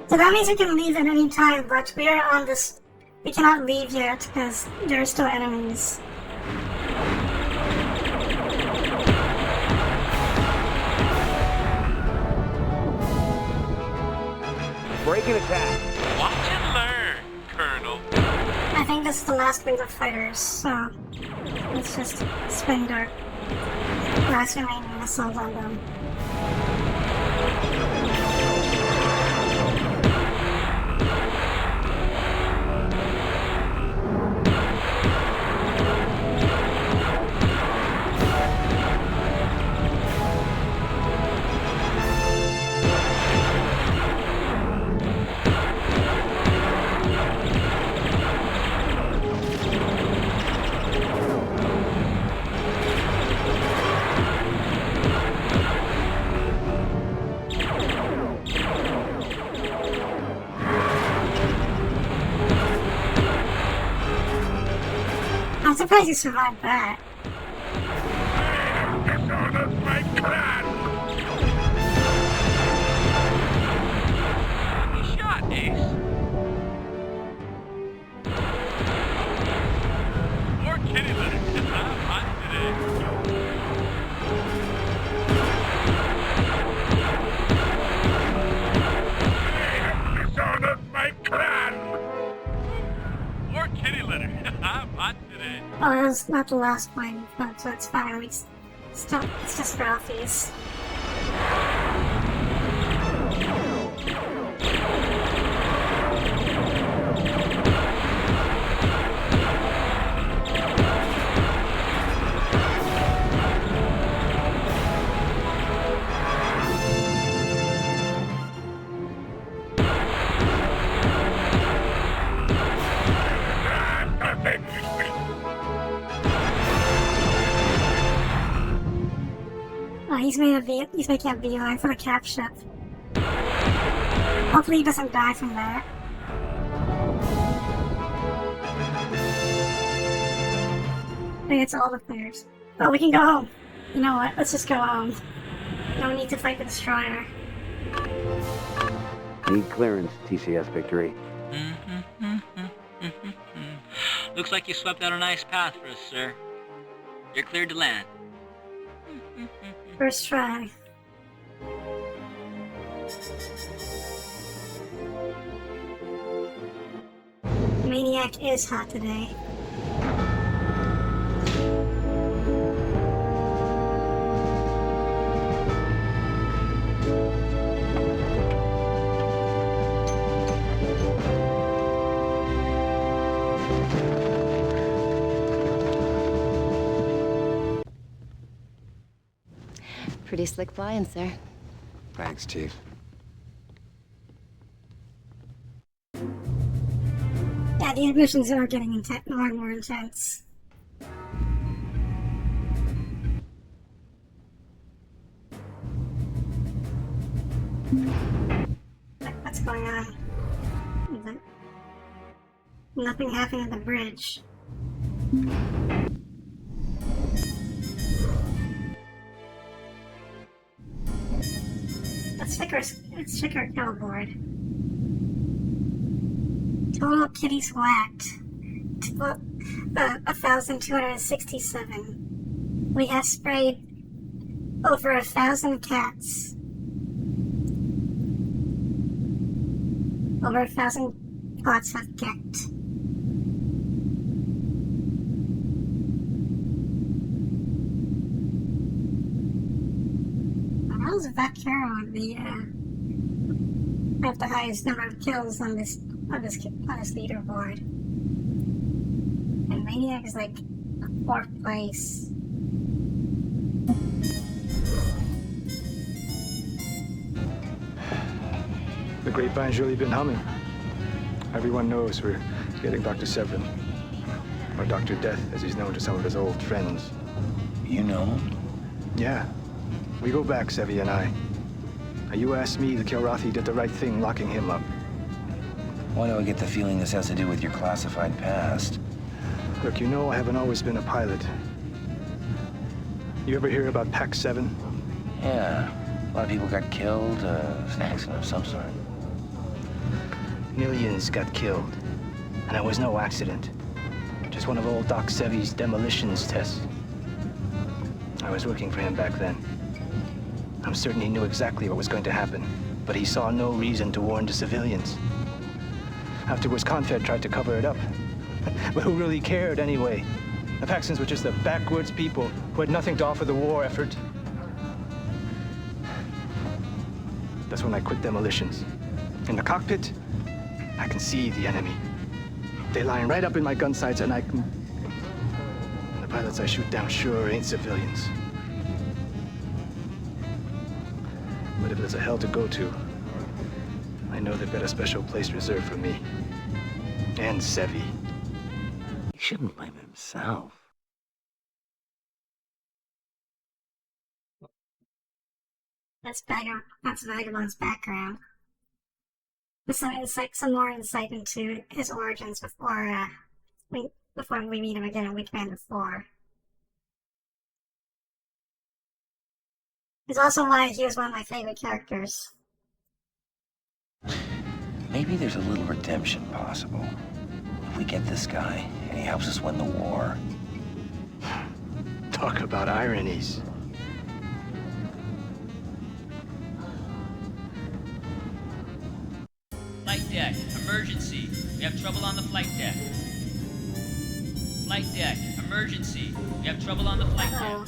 So that means we can leave at any time, but we are on this. We cannot leave yet because there are still enemies. Break and attack. Watch and learn, Colonel. I think this is the last wave of fighters, so let's just spend our last remaining missiles on them. I'm surprised you survived that. Lucky shot, Ace. More kitty litter. I'm hot today. Son of my clan! More kitty litter. I'm hot today. Oh, that's not the last one, but so it's fine. It's just Ralphie's. Oh, he's making a beeline for the cap ship. Hopefully he doesn't die from that. I think it's all the players. Oh, we can go home. You know what? Let's just go home. No need to fight the destroyer. Need clearance, TCS victory. Looks like you swept out a nice path for us, sir. You're cleared to land. First try. Maniac is hot today. Pretty slick flying, sir. Thanks, Chief. Yeah, these missions are getting more and more intense. What's going on? Nothing happened at the bridge. Let's check our kill board. Total kitties whacked. 1,267. We have sprayed over 1,000 cats. Over 1,000 pots have kicked. How's Vaquero have the highest number of kills on this leaderboard? And Maniac is like 4th place. The grapevine's really been humming. Everyone knows we're getting Dr. Severin, or Dr. Death, as he's known to some of his old friends. You know him? Yeah. We go back, Sevi and I. Now, you asked me, the Kilrathi did the right thing locking him up. Why do I get the feeling this has to do with your classified past? Look, you know I haven't always been a pilot. You ever hear about Pac 7? Yeah. A lot of people got killed. It's an accident of some sort. Millions got killed. And it was no accident. Just one of old Doc Sevi's demolitions tests. I was working for him back then. I'm certain he knew exactly what was going to happen, but he saw no reason to warn the civilians. Afterwards, Confed tried to cover it up. But who really cared anyway? The Paxtons were just the backwoods people who had nothing to offer the war effort. That's when I quit demolitions. In the cockpit, I can see the enemy. They line right up in my gun sights, and I can... And the pilots I shoot down sure ain't civilians. But if there's a hell to go to, I know they've got a special place reserved for me. And Sevi. He shouldn't blame himself. That's Vagabond's background. So it's like some more insight into his origins before we meet him again in Weekman 4. It's also why he was one of my favorite characters. Maybe there's a little redemption possible. If we get this guy, and he helps us win the war. Talk about ironies. Flight deck, emergency. We have trouble on the flight deck. Flight deck, emergency. We have trouble on the flight deck.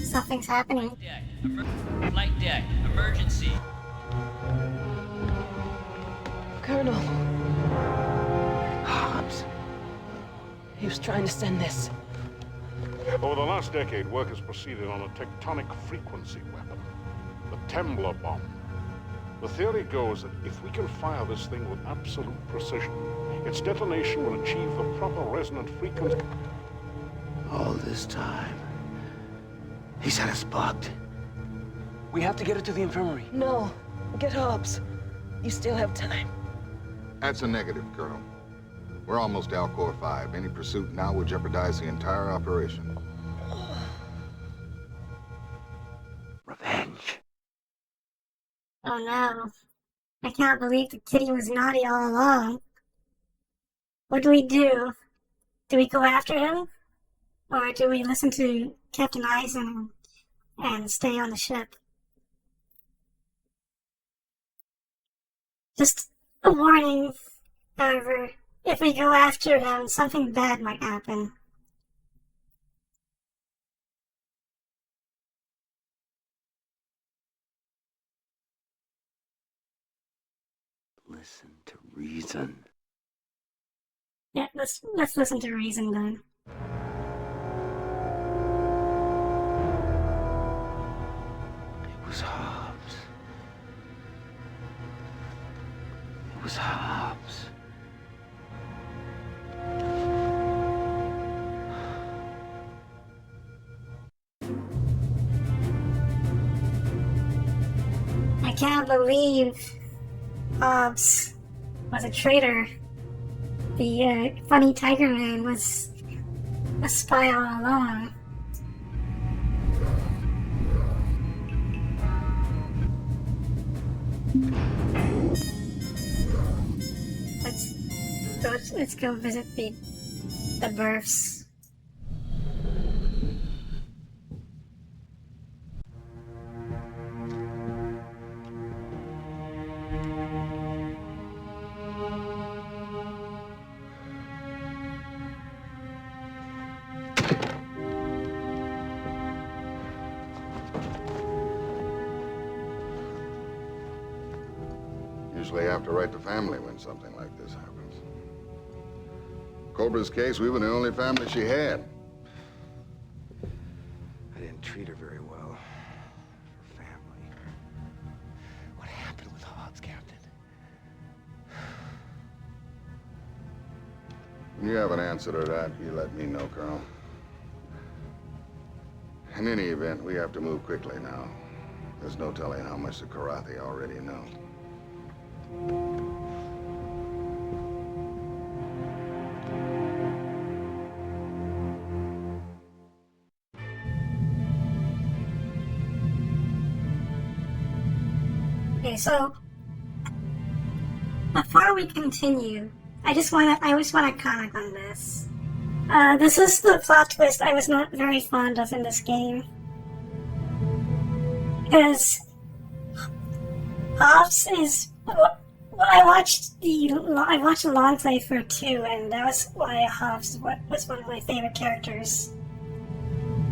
Something's happening. Flight deck, emergency. Colonel. Hobbs. He was trying to send this. Over the last decade, work has proceeded on a tectonic frequency weapon, the Tembler bomb. The theory goes that if we can fire this thing with absolute precision, its detonation will achieve the proper resonant frequency. All this time, he's had us bugged. We have to get it to the infirmary. No. Get Hobbs. You still have time. That's a negative, Colonel. We're almost Alcor 5. Any pursuit now would jeopardize the entire operation. Revenge. Oh no. I can't believe the kitty was naughty all along. What do we do? Do we go after him? Or do we listen to Captain Eisen and stay on the ship? Just a warning, however, if we go after him, something bad might happen. Listen to reason. Yeah, let's listen to reason then. It was Hobbs. It was Hobbs. can't believe Hobbs was a traitor. The funny tiger man was a spy all along. Let's go visit the births. Usually have to write the family when something like this happens. Cobra's case, we were the only family she had. I didn't treat her very well. Her family. What happened with Hobbs, Captain? When you have an answer to that, you let me know, Colonel. In any event, we have to move quickly now. There's no telling how much the Karathi already know. Okay, so before we continue, I just want to comment on this. This is the plot twist I was not very fond of in this game, because Hobbs is. Well, I watched a long playthrough too, and that was why Hobbs was one of my favorite characters,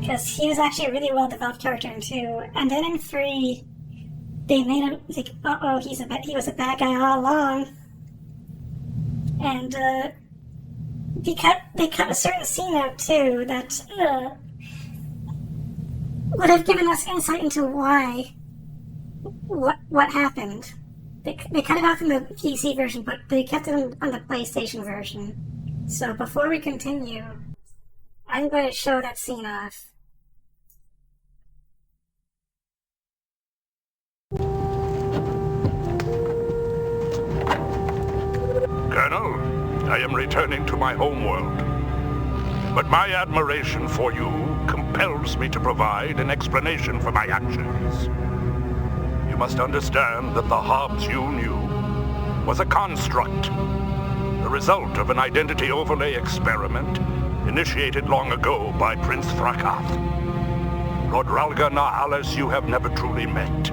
because he was actually a really well developed character in 2, and then in 3. They made him like, uh-oh, he was a bad guy all along. And, they cut a certain scene out, too, that, would have given us insight into what happened. They cut it off in the PC version, but they kept it on the PlayStation version. So before we continue, I'm going to show that scene off. Colonel, I am returning to my homeworld. But my admiration for you compels me to provide an explanation for my actions. You must understand that the Hobbs you knew was a construct, the result of an identity overlay experiment initiated long ago by Prince Frakath. Lord Ralga na Alice you have never truly met.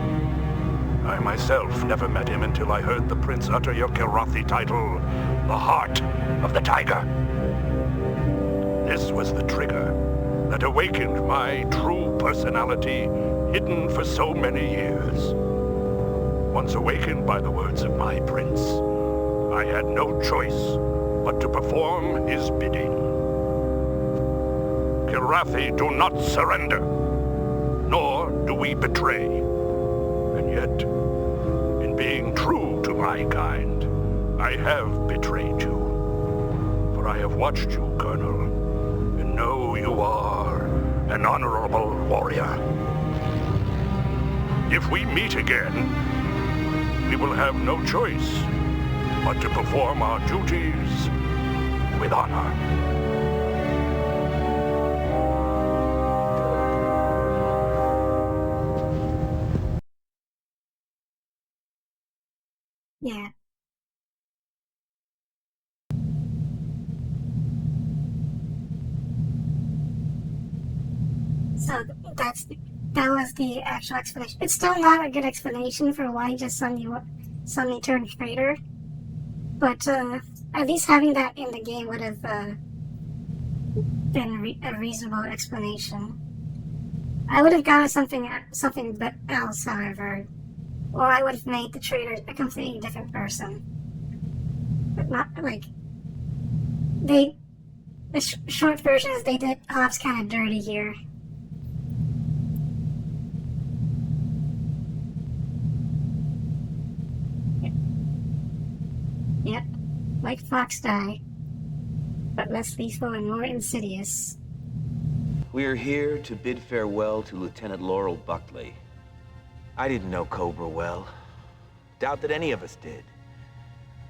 I myself never met him until I heard the prince utter your Kirathi title, the Heart of the Tiger. This was the trigger that awakened my true personality, hidden for so many years. Once awakened by the words of my prince, I had no choice but to perform his bidding. Kirathi do not surrender, nor do we betray. And yet, in being true to my kind, I have betrayed you. For I have watched you, Colonel, and know you are an honorable warrior. If we meet again, we will have no choice but to perform our duties with honor. Yeah. So that was the actual explanation. It's still not a good explanation for why he just suddenly turned traitor, but at least having that in the game would have been a reasonable explanation. I would have gotten something else, however, or I would have made the traitor a completely different person. But not like the short version is they did Hobbs kind of dirty here. Yep, like Fox die, but less lethal and more insidious. We are here to bid farewell to Lieutenant Laurel Buckley. I didn't know Cobra well, Doubt that any of us did.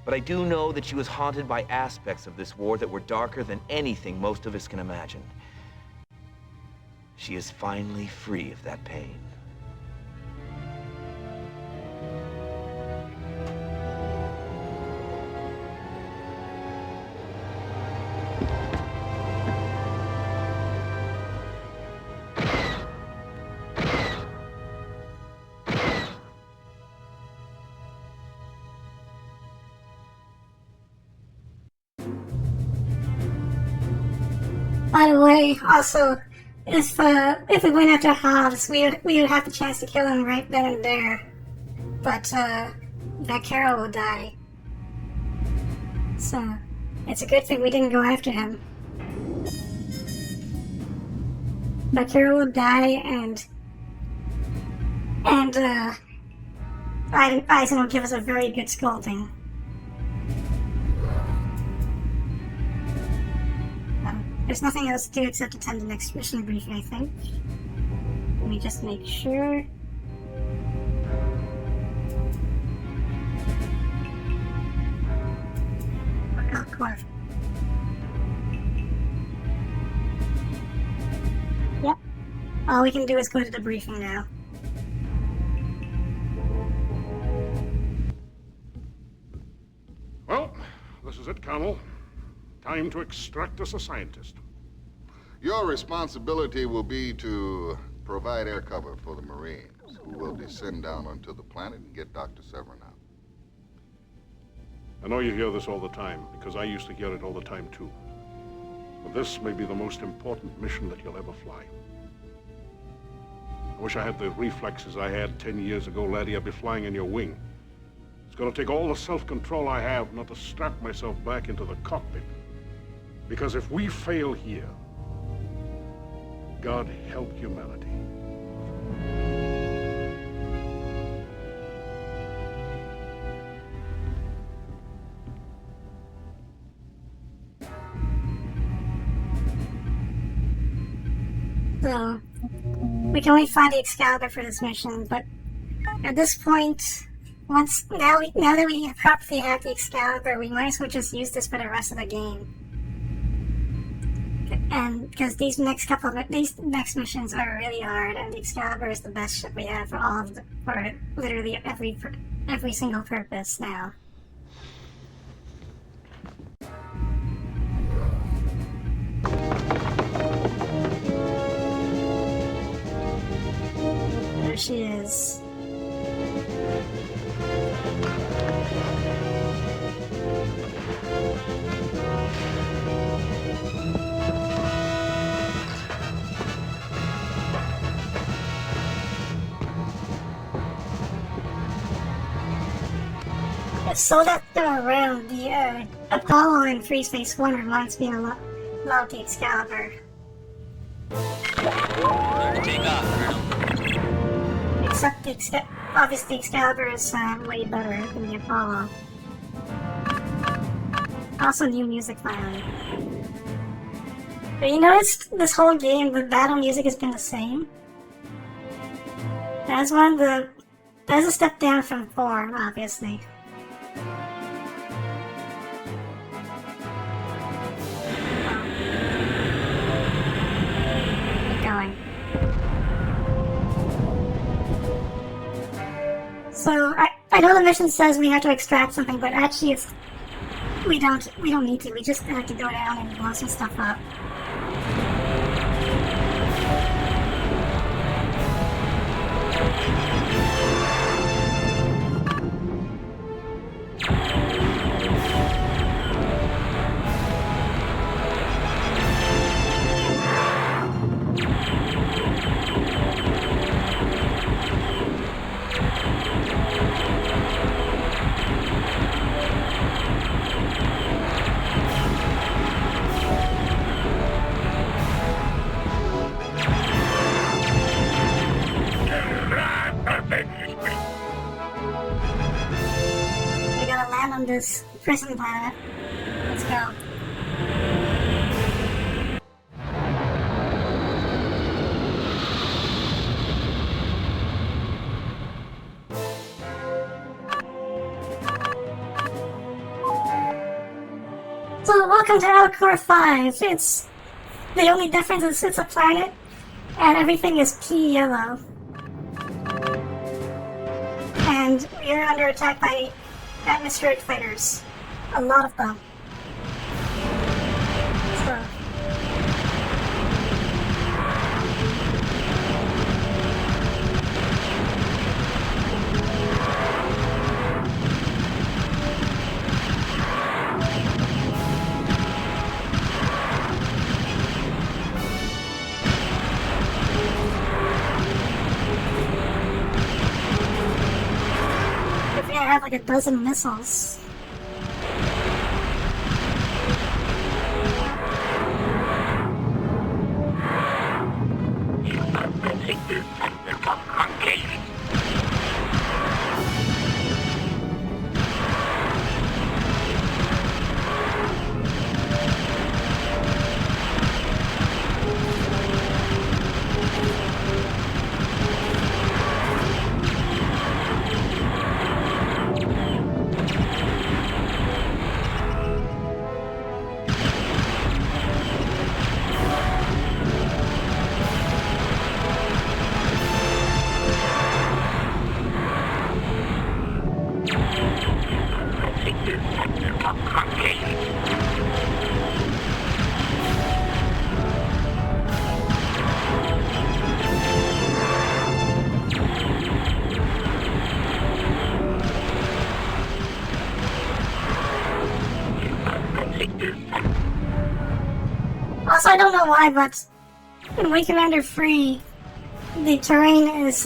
But I do know that she was haunted by aspects of this war that were darker than anything most of us can imagine. She is finally free of that pain. By the way, also, if we went after Hobbs, we would have the chance to kill him right then and there. But that Carol would die. So it's a good thing we didn't go after him. But Carol would die, and Eisen will give us a very good scolding. There's nothing else to do except attend the next mission briefing, I think. Let me just make sure. Oh, come on. Yep. All we can do is go to the briefing now. Well, this is it, Colonel. Time to extract us a scientist. Your responsibility will be to provide air cover for the Marines, who will descend down onto the planet and get Dr. Severin out. I know you hear this all the time, because I used to hear it all the time, too. But this may be the most important mission that you'll ever fly. I wish I had the reflexes I had 10 years ago, laddie. I'd be flying in your wing. It's gonna take all the self-control I have not to strap myself back into the cockpit. Because if we fail here, God help humanity. So, we can only find the Excalibur for this mission, but at this point, now that we properly have the Excalibur, we might as well just use this for the rest of the game. And because these next missions are really hard, and the Excalibur is the best ship we have for literally every single purpose now. There she is. So that around the Apollo in Free Space 1 reminds me a lot of the Excalibur. Take off, Colonel. Except obviously Excalibur is way better than the Apollo. Also new music finally. But you notice this whole game, the battle music has been the same? That's a step down from 4, obviously. So I know the mission says we have to extract something, but actually we don't need to. We just have to go down and blow some stuff up. On this prison planet. Let's go. Welcome to Alcor 5. It's the only difference is it's a planet, and everything is pea yellow. And we're under attack by atmospheric fighters. A lot of them. So. I have like a dozen missiles. Also, I don't know why, but in Wing Commander Free, the terrain is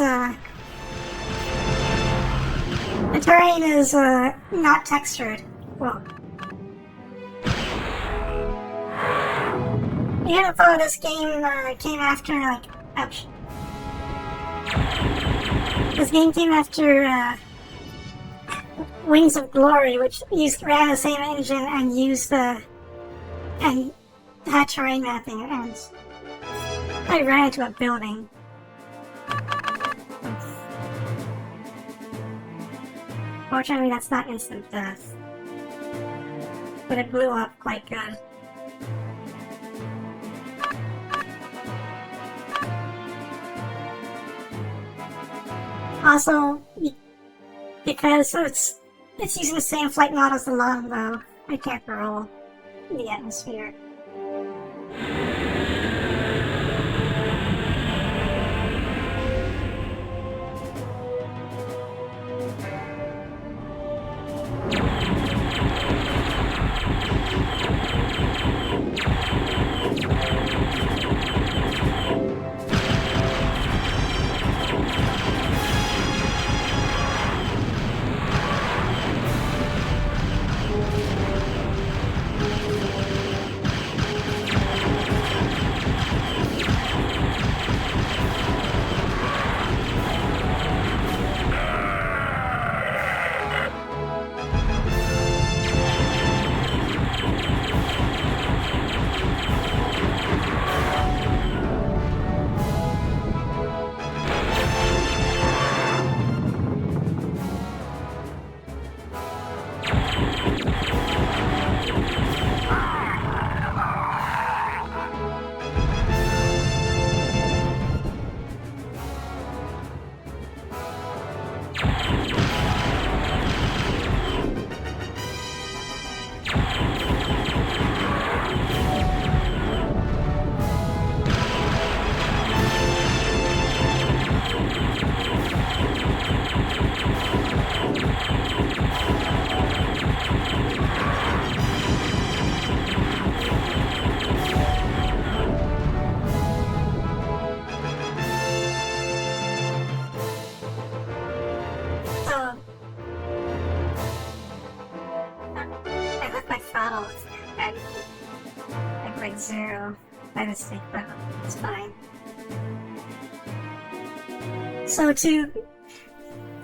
not textured. Well, even though this game came after, like, ouch. This game came after Wings of Glory, which ran the same engine and used and had terrain mapping, and I ran into a building. Fortunately, that's not instant death, but it blew up quite good. Also, because it's using the same flight model as the longbow, I can't roll the atmosphere. Zero by mistake, but it's fine. So to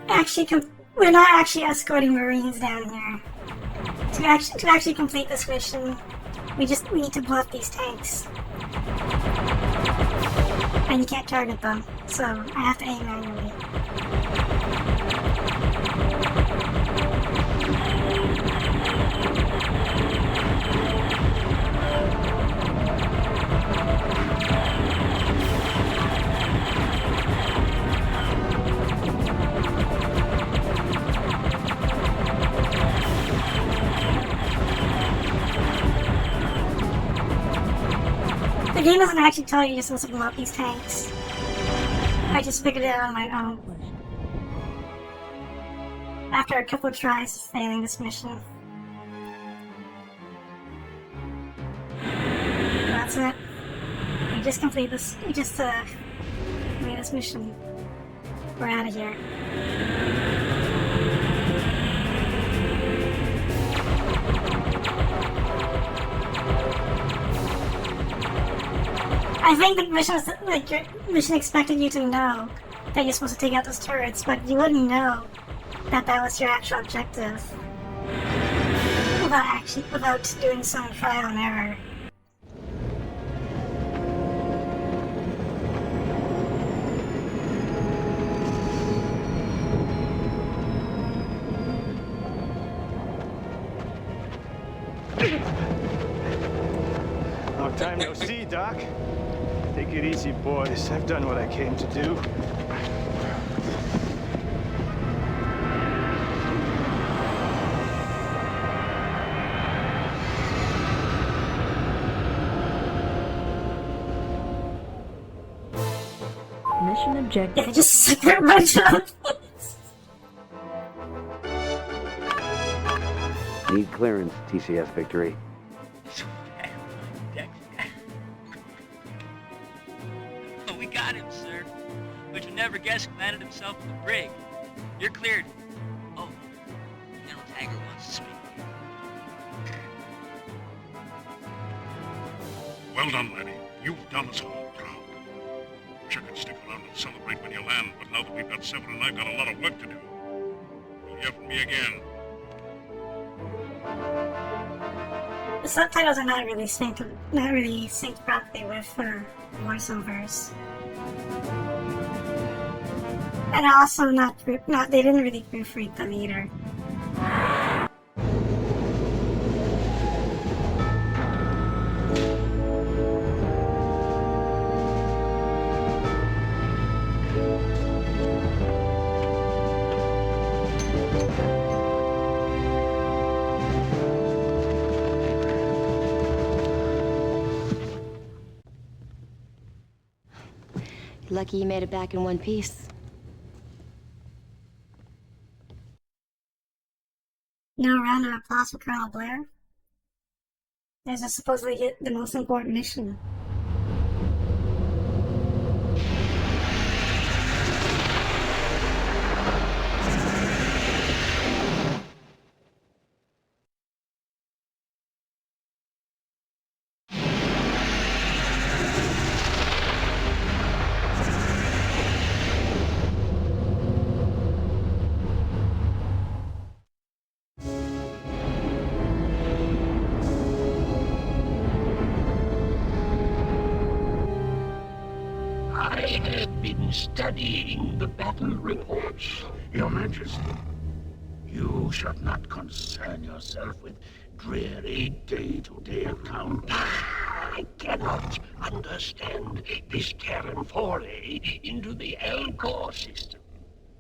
actually, we're not actually escorting Marines down here. To actually complete this mission, we need to blow up these tanks, and you can't target them. So I have to aim manually. game doesn't actually tell you you're supposed to blow up these tanks. I just figured it out on my own. After a couple of tries of failing this mission. That's it. You just complete this. You just made this mission. We're out of here. I think the mission was like your mission expected you to know that you're supposed to take out those turrets, but you wouldn't know that that was your actual objective without doing some trial and error. Long time no see, Doc. Take it easy, boys. I've done what I came to do. Mission objective. Yeah, just secret my job. Need clearance, TCS Victory. We got him, sir. But you'll never guess who landed himself in the brig. You're cleared. Oh, General Taggart wants to speak. Well done, laddie. You've done us all proud. Wish I could stick around and celebrate when you land, but now that we've got 7 and I've got a lot of work to do. You'll hear from me again. The subtitles are not really synced properly with voiceovers, and also they didn't really proofread them either. Lucky you made it back in one piece. No round of applause for Colonel Blair. This is supposedly the most important mission. Studying the battle reports, Your Majesty. You should not concern yourself with dreary day-to-day accounts. I cannot understand this Terran foray into the Elcor system.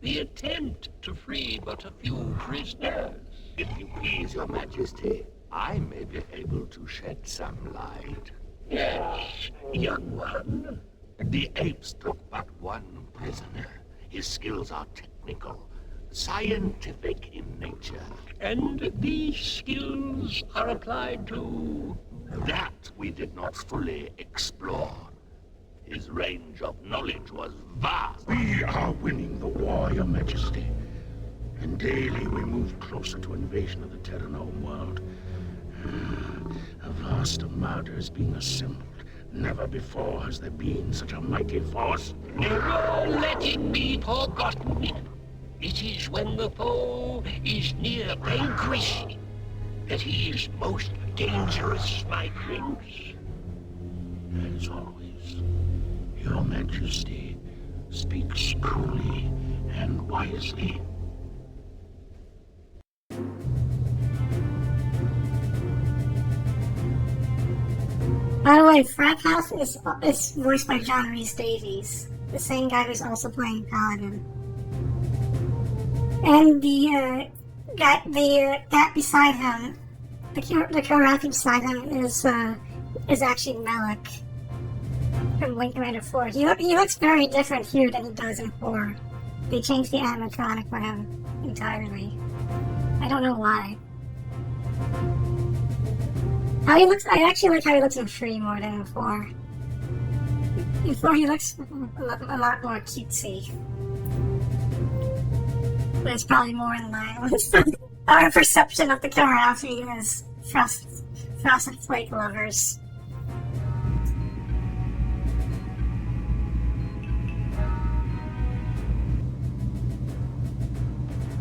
The attempt to free but a few prisoners. If you please, Your Majesty, I may be able to shed some light. Yes, young one. The apes took but one prisoner. His skills are technical, scientific in nature. And these skills are applied to... That we did not fully explore. His range of knowledge was vast. We are winning the war, Your Majesty. And daily we move closer to invasion of the Terran homeworld. A vast armada is being assembled. Never before has there been such a mighty force. Never let it be forgotten. It is when the foe is near vanquished that he is most dangerous, my prince. As always, Your Majesty speaks coolly and wisely. By the way, Frat House is voiced by John Rhys Davies, the same guy who's also playing Paladin. And the guy beside him, the Kilrathi beside him is actually Melek, from Wing Commander 4. He looks very different here than he does in 4. They changed the animatronic for him entirely. I don't know why. How he looks, I actually like how he looks in 3 more than in 4. In 4 he looks a lot more cutesy. But it's probably more in line with our perception of the Kilrathi as frosted flake lovers.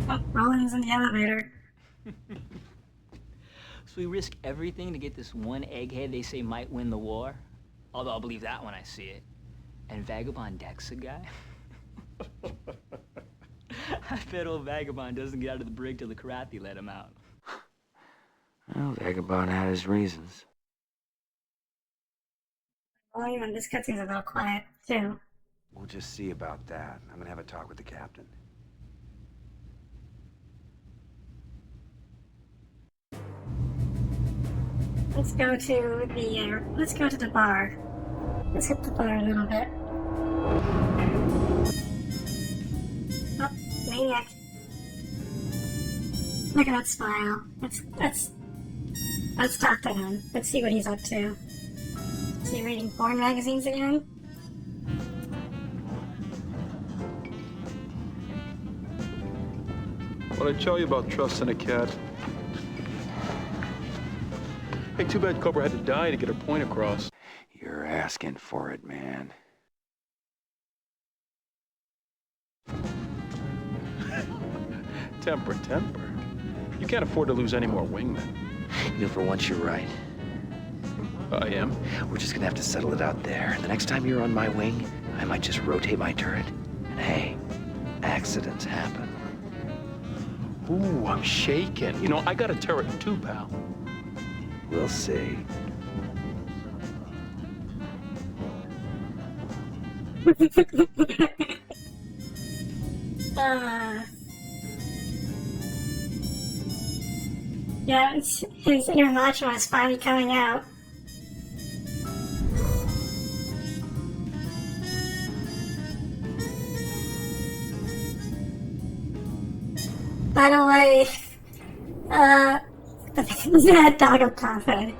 Oh, Roland's in the elevator. So we risk everything to get this one egghead they say might win the war? Although I'll believe that when I see it. And Vagabond Deck's a guy? I bet old Vagabond doesn't get out of the brig till the Kilrathi let him out. Well, Vagabond had his reasons. Volume on this cutscene's a little quiet, too. We'll just see about that. I'm gonna have a talk with the captain. Let's go to the bar. Let's hit the bar a little bit. Oh, Maniac. Look at that smile. Let's talk to him. Let's see what he's up to. Is he reading porn magazines again? What'd I tell you about trusting a cat? Hey, too bad Cobra had to die to get her point across. You're asking for it, man. Temper. You can't afford to lose any more wingmen. You know, for once you're right. I am? We're just gonna have to settle it out there. The next time you're on my wing, I might just rotate my turret. And hey, accidents happen. Ooh, I'm shaking. You know, I got a turret too, pal. We'll see. Yeah, his inner macho is finally coming out. By the way, dog of confidence.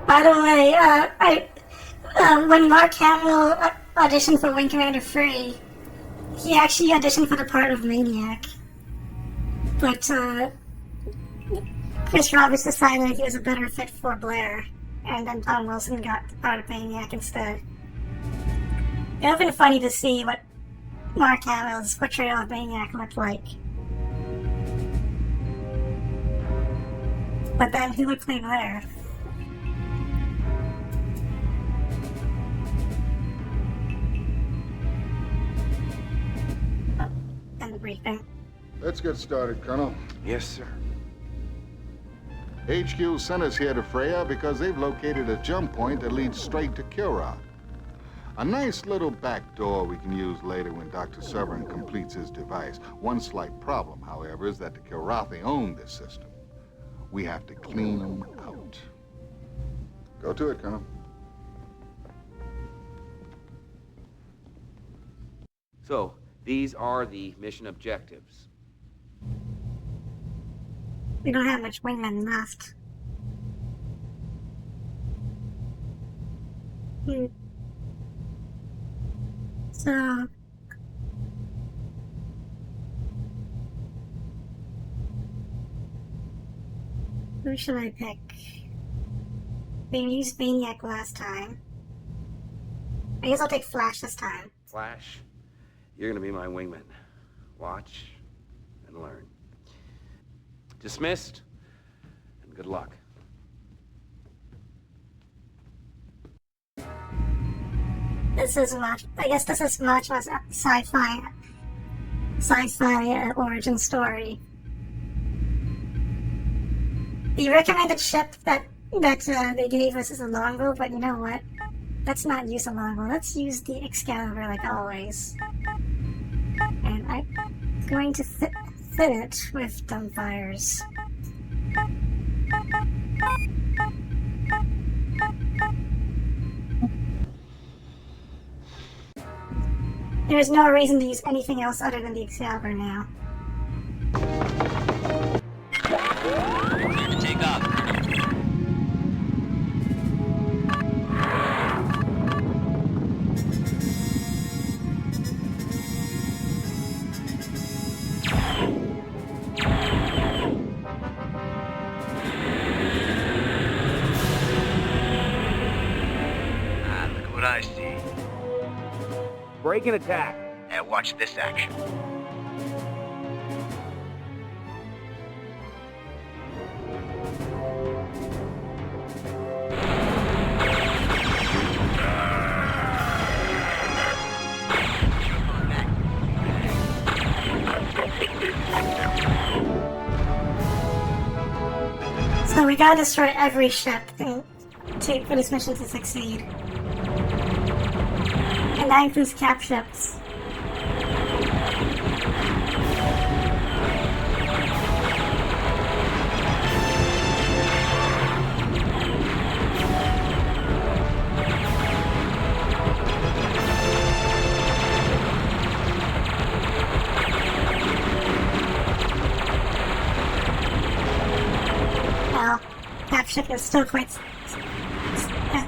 By the way, when Mark Hamill auditioned for Wing Commander 3, he actually auditioned for the part of Maniac. But, Chris Roberts decided he was a better fit for Blair, and then Tom Wilson got the part of Maniac instead. It would have been funny to see what Mark Hamill's portrayal of Maniac looked like. But then who would play Blair? And the briefing. Let's get started, Colonel. Yes, sir. HQ sent us here to Freya because they've located a jump point that leads straight to Kilrath. A nice little back door we can use later when Dr. Severin completes his device. One slight problem, however, is that the Kilrathi own this system. We have to clean them out. Go to it, Colonel. So, these are the mission objectives. We don't have much wingmen left. So... who should I pick? We used Maniac last time. I guess I'll take Flash this time. Flash, you're gonna be my wingman. Watch and learn. Dismissed, and good luck. This is much, I guess this is much less sci-fi origin story. The recommended ship that they gave us is a longbow, but you know what? Let's not use a longbow. Let's use the Excalibur like always. And I'm going to fit it with dumbfires. There's no reason to use anything else other than the Excalibur now. Prepare to take off. Look at what I see. Break and attack. Now watch this action. So we gotta destroy every ship for this mission to succeed. And that includes cap ships. Well, cap ship is still quite...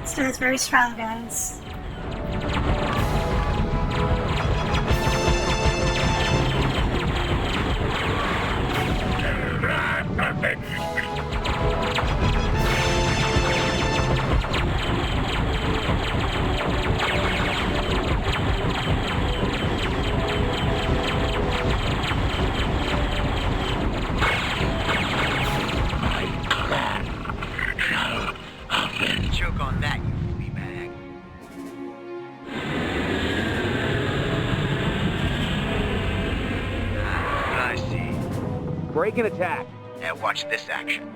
still has very strong guns. Choke on that, you flea bag. What I see. Break and attack. Now watch this action.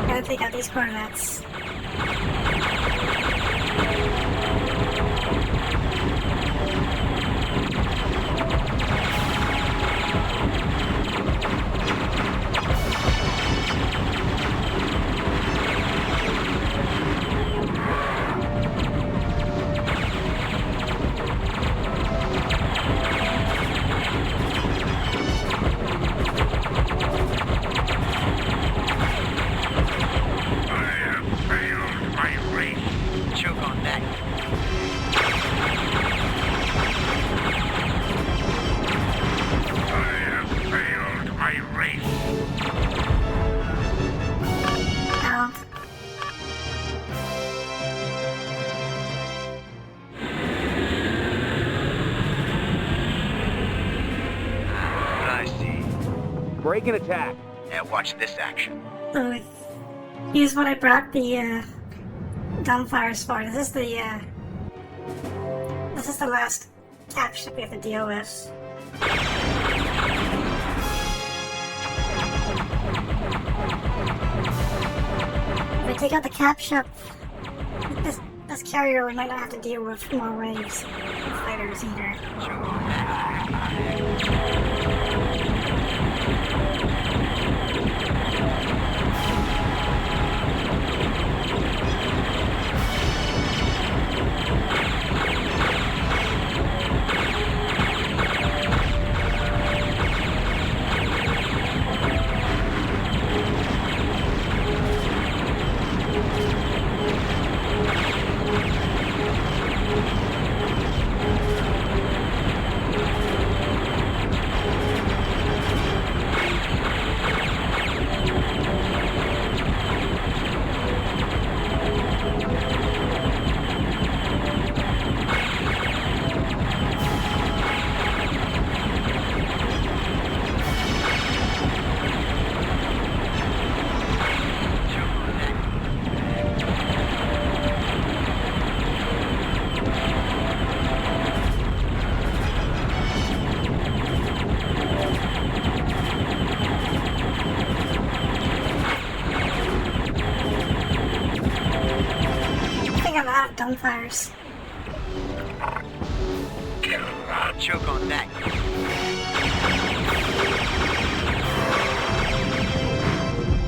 Gotta take out these Corvettes. Choke on that. I have failed my race. Ow. What I see. Break and attack. Now watch this action. So here's what I brought the gunfires for. This is the last cap ship we have to deal with. If we take out the cap ship, this carrier we might not have to deal with more waves of fighters either. gunfires. Choke on that.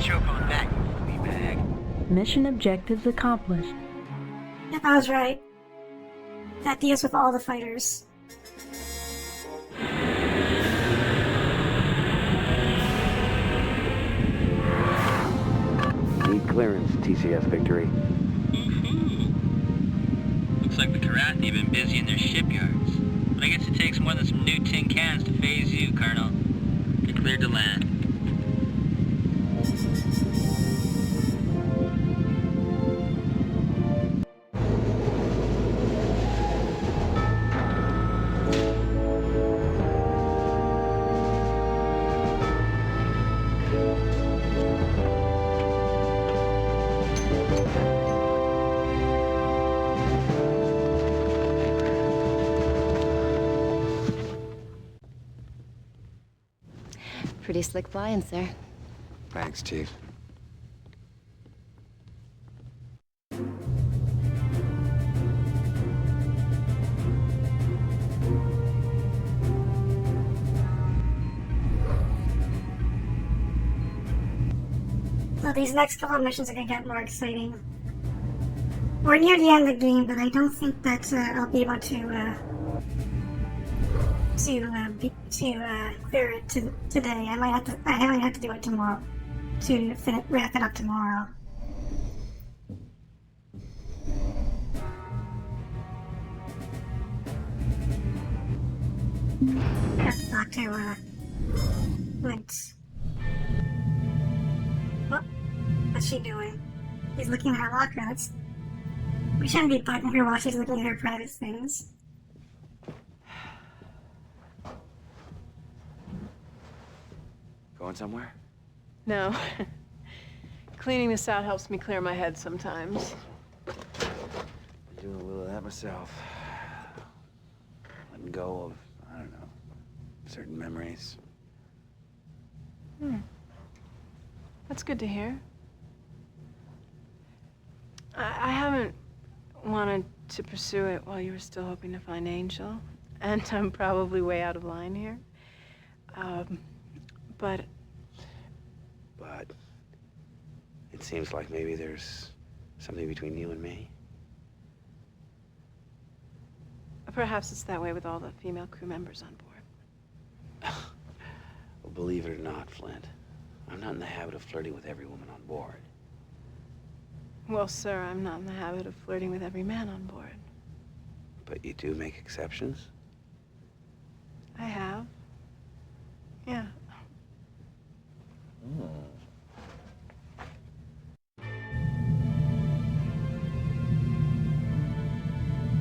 Choke on that, you flea bag. Mission objectives accomplished. Yep, I was right. That deals with all the fighters. Need clearance, TCS victory. Looks like the Karathi have been busy in their shipyards. But I guess it takes more than some new tin cans to phase you, Colonel. You're cleared to land. Pretty slick flying, sir. Thanks, Chief. So these next couple of missions are gonna get more exciting. We're near the end of the game, but I don't think that I'll be able to clear it today. I might have to do it tomorrow to wrap it up tomorrow. I have to talk to Lynch. What's she doing? She's looking at her locker. We shouldn't be bugging her while she's looking at her private things. Going somewhere? No. Cleaning this out helps me clear my head sometimes. I'm doing a little of that myself. Letting go of, I don't know, certain memories. That's good to hear. I haven't wanted to pursue it while you were still hoping to find Angel, and I'm probably way out of line here. But it seems like maybe there's something between you and me. perhaps it's that way with all the female crew members on board. Well, believe it or not, Flint, I'm not in the habit of flirting with every woman on board. Well, sir, I'm not in the habit of flirting with every man on board. But you do make exceptions? I have. Yeah.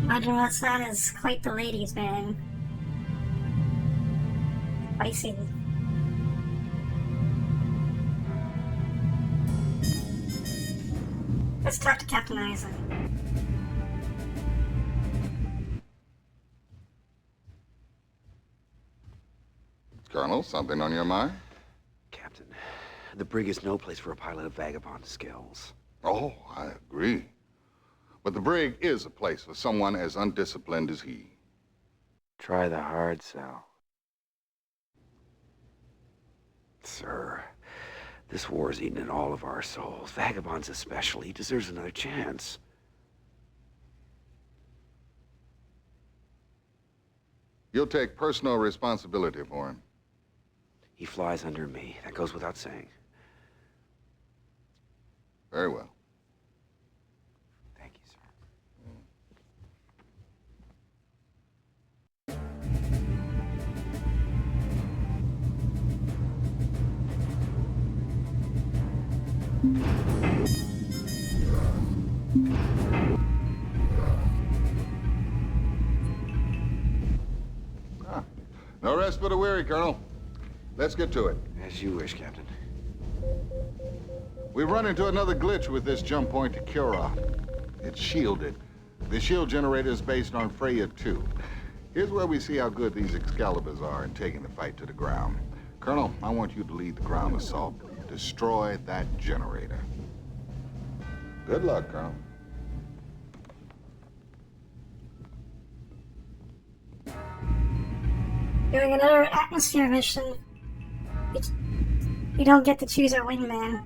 Roger Watson is quite the ladies' man. Spicy. Let's talk to Captain Isaac. Colonel, something on your mind? Captain, the brig is no place for a pilot of vagabond skills. Oh, I agree. But the brig is a place for someone as undisciplined as he. Try the hard sell. Sir, this war's eaten at all of our souls. Vagabonds especially. He deserves another chance. You'll take personal responsibility for him. He flies under me. That goes without saying. Very well. Thank you, sir. No rest for the weary, Colonel. Let's get to it. As you wish, Captain. We've run into another glitch with this jump point to Kira. It's shielded. The shield generator is based on Freya 2. Here's where we see how good these Excaliburs are in taking the fight to the ground. Colonel, I want you to lead the ground assault. Destroy that generator. Good luck, Colonel. Doing another atmosphere mission. You don't get to choose a wingman.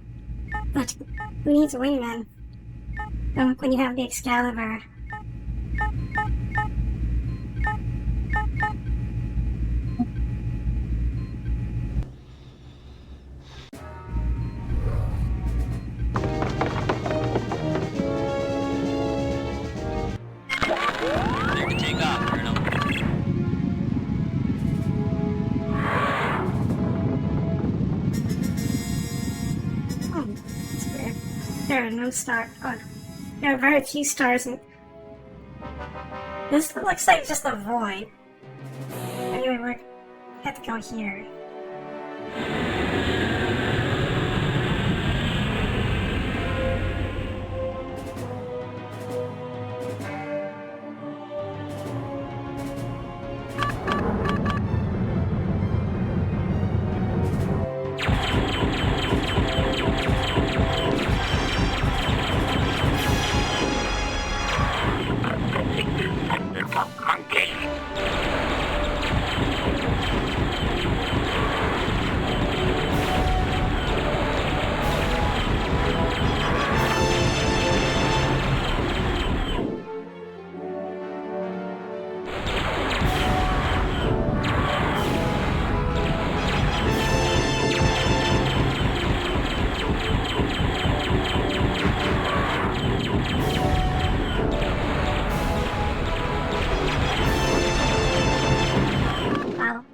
But who needs a wingman when you have the Excalibur? Clear to take off, Colonel. That's weird. There are no stars. Oh, there are very few stars in... This looks like just a void. Anyway, we have to go here.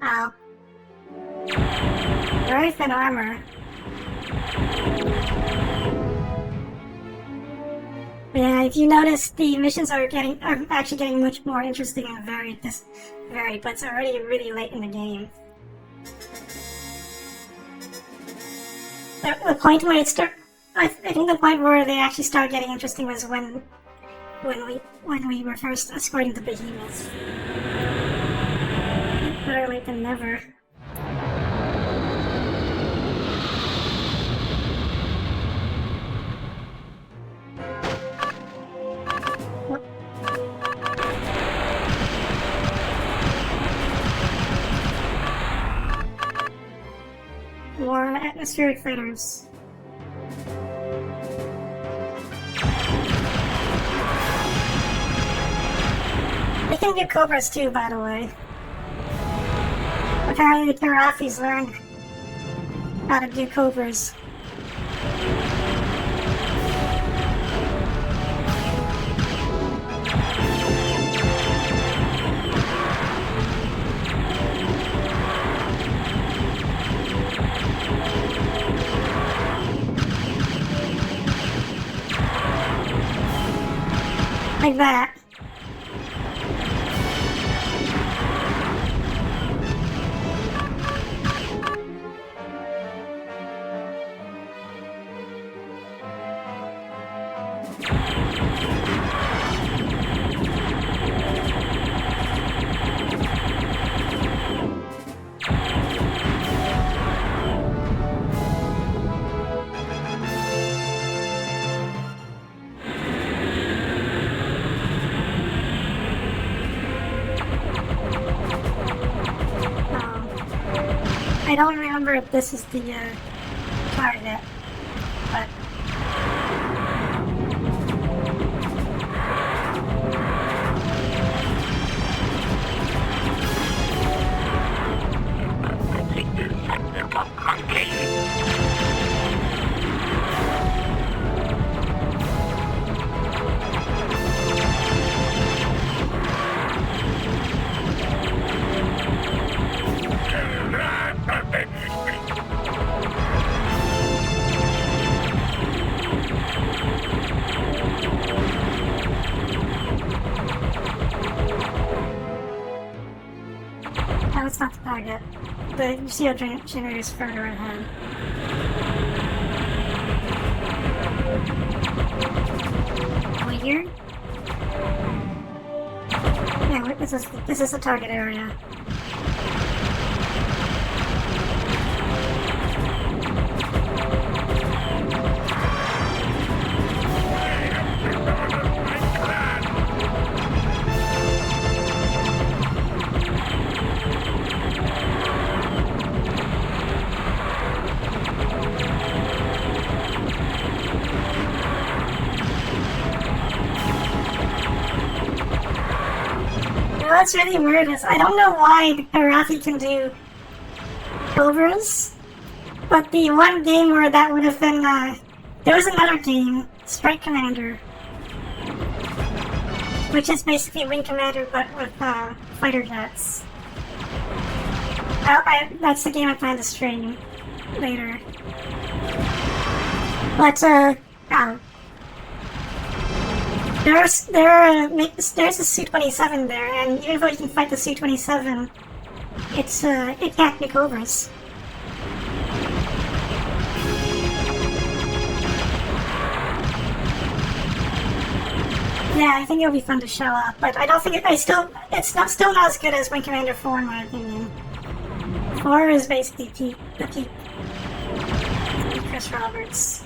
Ow. Very thin armor. Yeah, if you notice, the missions are actually getting much more interesting and varied, but it's already really late in the game. The point where I think the point where they actually start getting interesting was when we were first escorting the behemoths. Better late than never. More atmospheric fighters. They can do cobras too, by the way. Apparently the Karafis learned how to do cobras. Like that. I don't remember if this is the target, but no, it's not the target. The CO generator is further ahead. Over here? Yeah, wait, this is the target area. what's really weird is I don't know why the Karafi can do Cobras, but the one game where that would have been, there was another game, Strike Commander, which is basically Wing Commander but with fighter jets. That's the game I plan to stream later. But there's a Su-27 there, and even though you can fight the Su-27, it can't be Cobras. Yeah, I think it'll be fun to show up, but I don't think it's still not as good as Wing Commander 4 in my opinion. 4 is basically the peak Chris Roberts.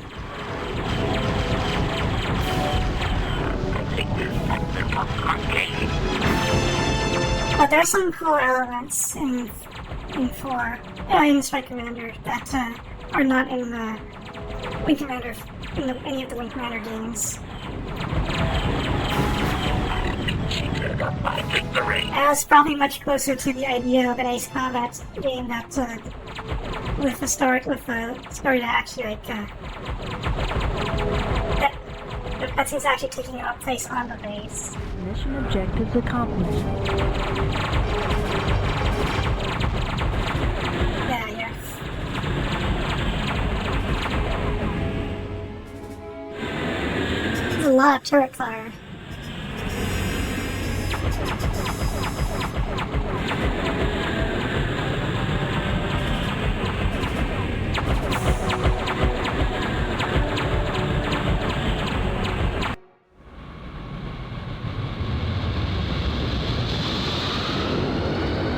But there's some cool elements in 4, in Strike Commander that are not in the Wing Commander, any of the Wing Commander games. It's probably much closer to the idea of an Ace Combat game that, with the story that actually, like, the cutscene's actually taking place on the base. Mission objectives accomplished. Yeah, yes. There's a lot of turret fire.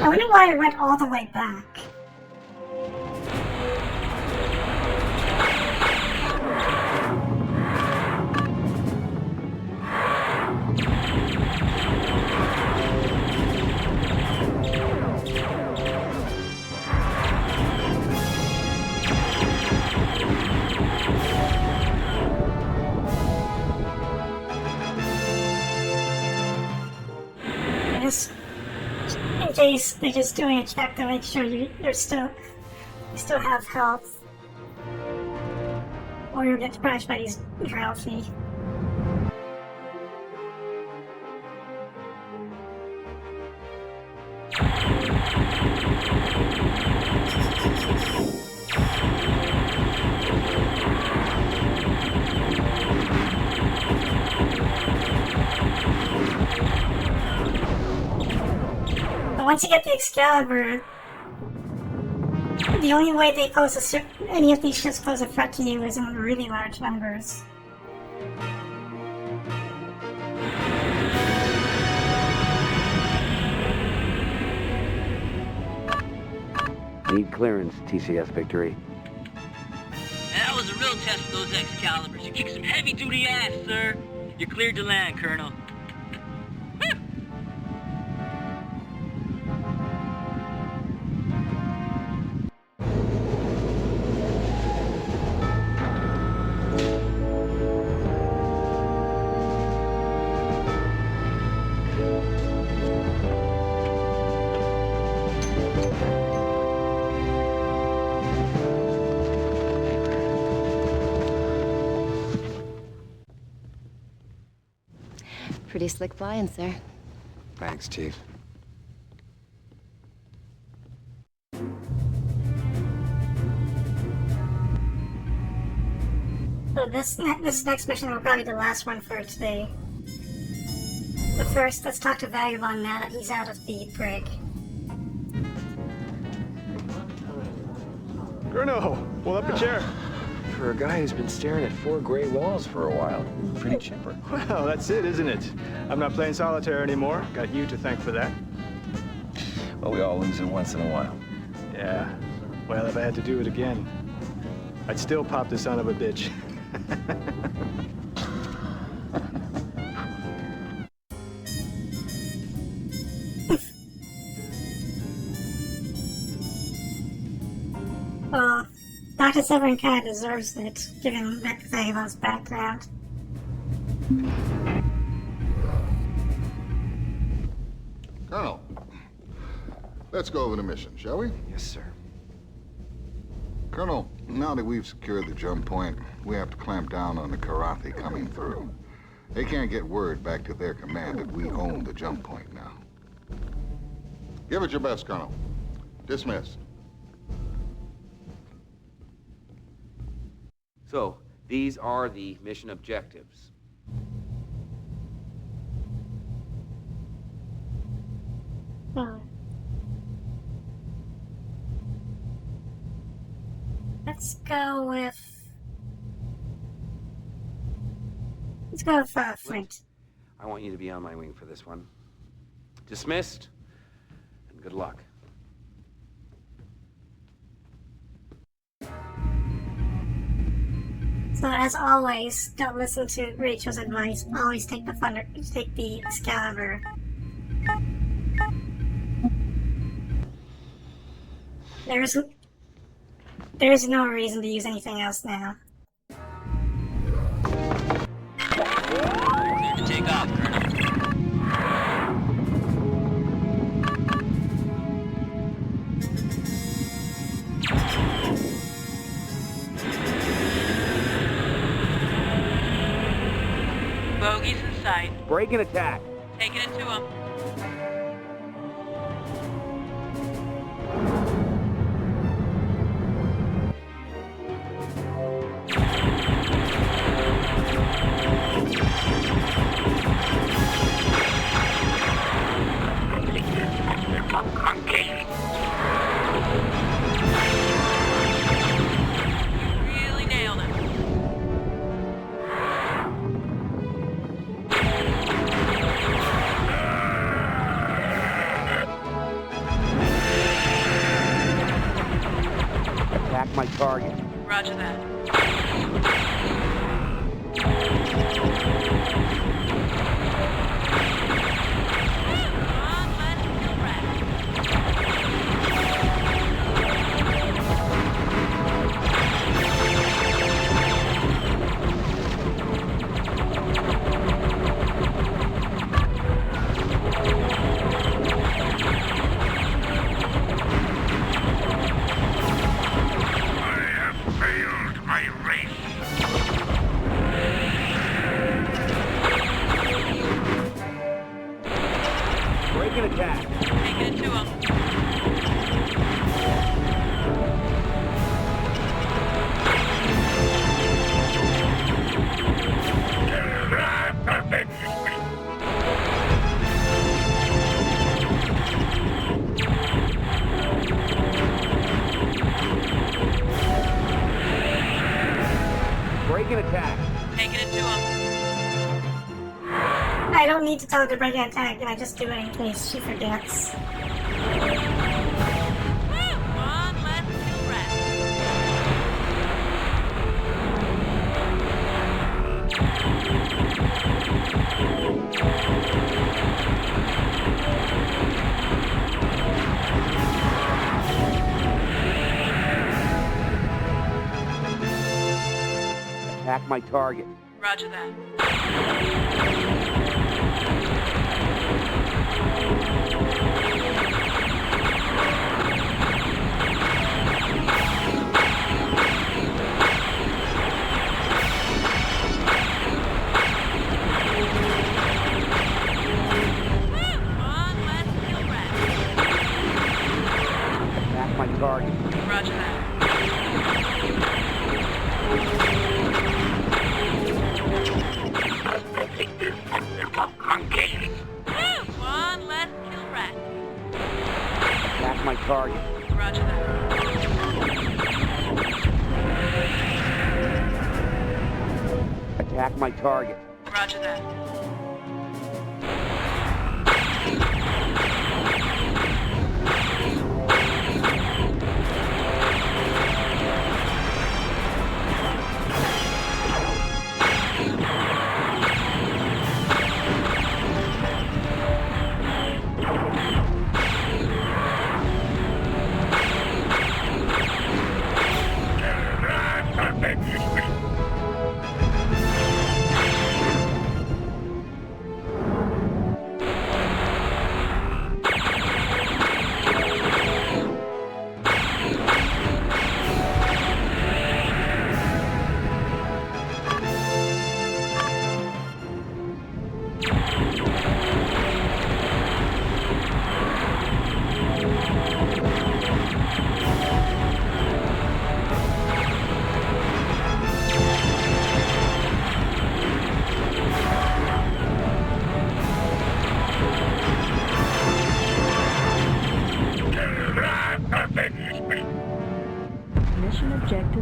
I wonder why it went all the way back. In case they're just doing a check to make sure you still have health, or you'll get crushed by these drowsy. Once you get the Excalibur, the only way they pose any of these ships pose a threat to you is in really large numbers. Need clearance, TCS Victory. That was a real test for those Excaliburs. You kicked some heavy-duty ass, sir. You're cleared to land, Colonel. Pretty slick flying, sir. Thanks, Chief. So this next mission will probably be the last one for today. But first, let's talk to Vagabond now that he's out of the brig. Colonel, pull up a chair. For a guy who's been staring at 4 gray walls for a while, pretty chipper. Well, that's it, isn't it? I'm not playing solitaire anymore. Got you to thank for that. Well, we all lose it once in a while. Yeah. Well, if I had to do it again, I'd still pop the son of a bitch. Well, Dr. Severin kind of deserves it, given Vagabond's background. Colonel, let's go over the mission, shall we? Yes, sir. Colonel, now that we've secured the jump point, we have to clamp down on the Karathi coming through. They can't get word back to their command that we own the jump point now. Give it your best, Colonel. Dismissed. So, these are the mission objectives. Let's go with Flint. I want you to be on my wing for this one. Dismissed, and good luck. So as always, don't listen to Rachel's advice. Always take the Excalibur. There's no reason to use anything else now. Clear to take off, Colonel. Bogies in sight. Break and attack. Taking it to him. Really nailed him. Attack my target. Roger that. Break and attack. Taking it to him. Break and attack. Taking it to him. I don't need to tell her to break and attack, and I just do it in case she forgets. One less kill rat. Attack my target. Roger that. One less kill rat. Attack my target. Roger that. One less kill rat. Attack my target. Roger that. Attack my target. Roger that.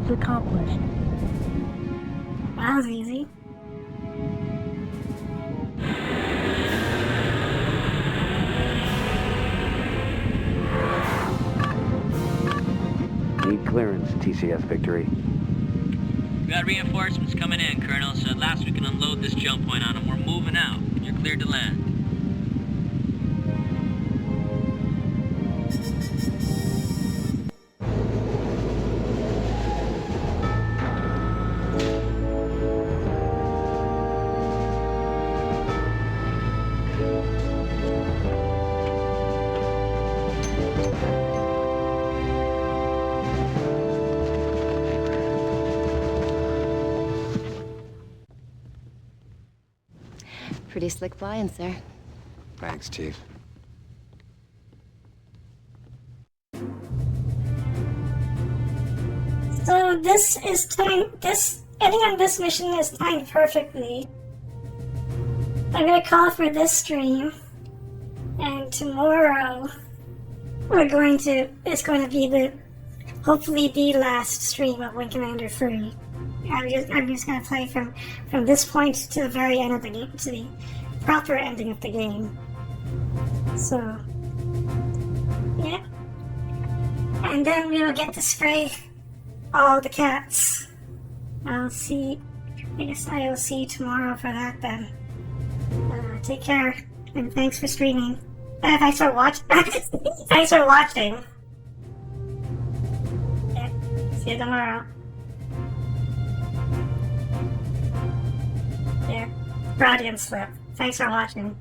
Objectives accomplished. That was easy. Need clearance, TCS Victory. We got reinforcements coming in, Colonel, so at last we can unload this jump point on them. We're moving out. You're cleared to land. Pretty slick flying, sir. Thanks, Chief. So this is timed, ending on this mission is timed perfectly. I'm gonna call for this stream, and tomorrow it's going to be hopefully the last stream of Wing Commander 3. I'm just gonna play from this point to the very end of the game, to the proper ending of the game. So, yeah. And then we will get to spray all the cats. I guess I will see you tomorrow for that then. Take care, and thanks for streaming. Thanks for watching. Thanks for watching. Yeah, see you tomorrow. Yeah, Freudian slip. Thanks for watching.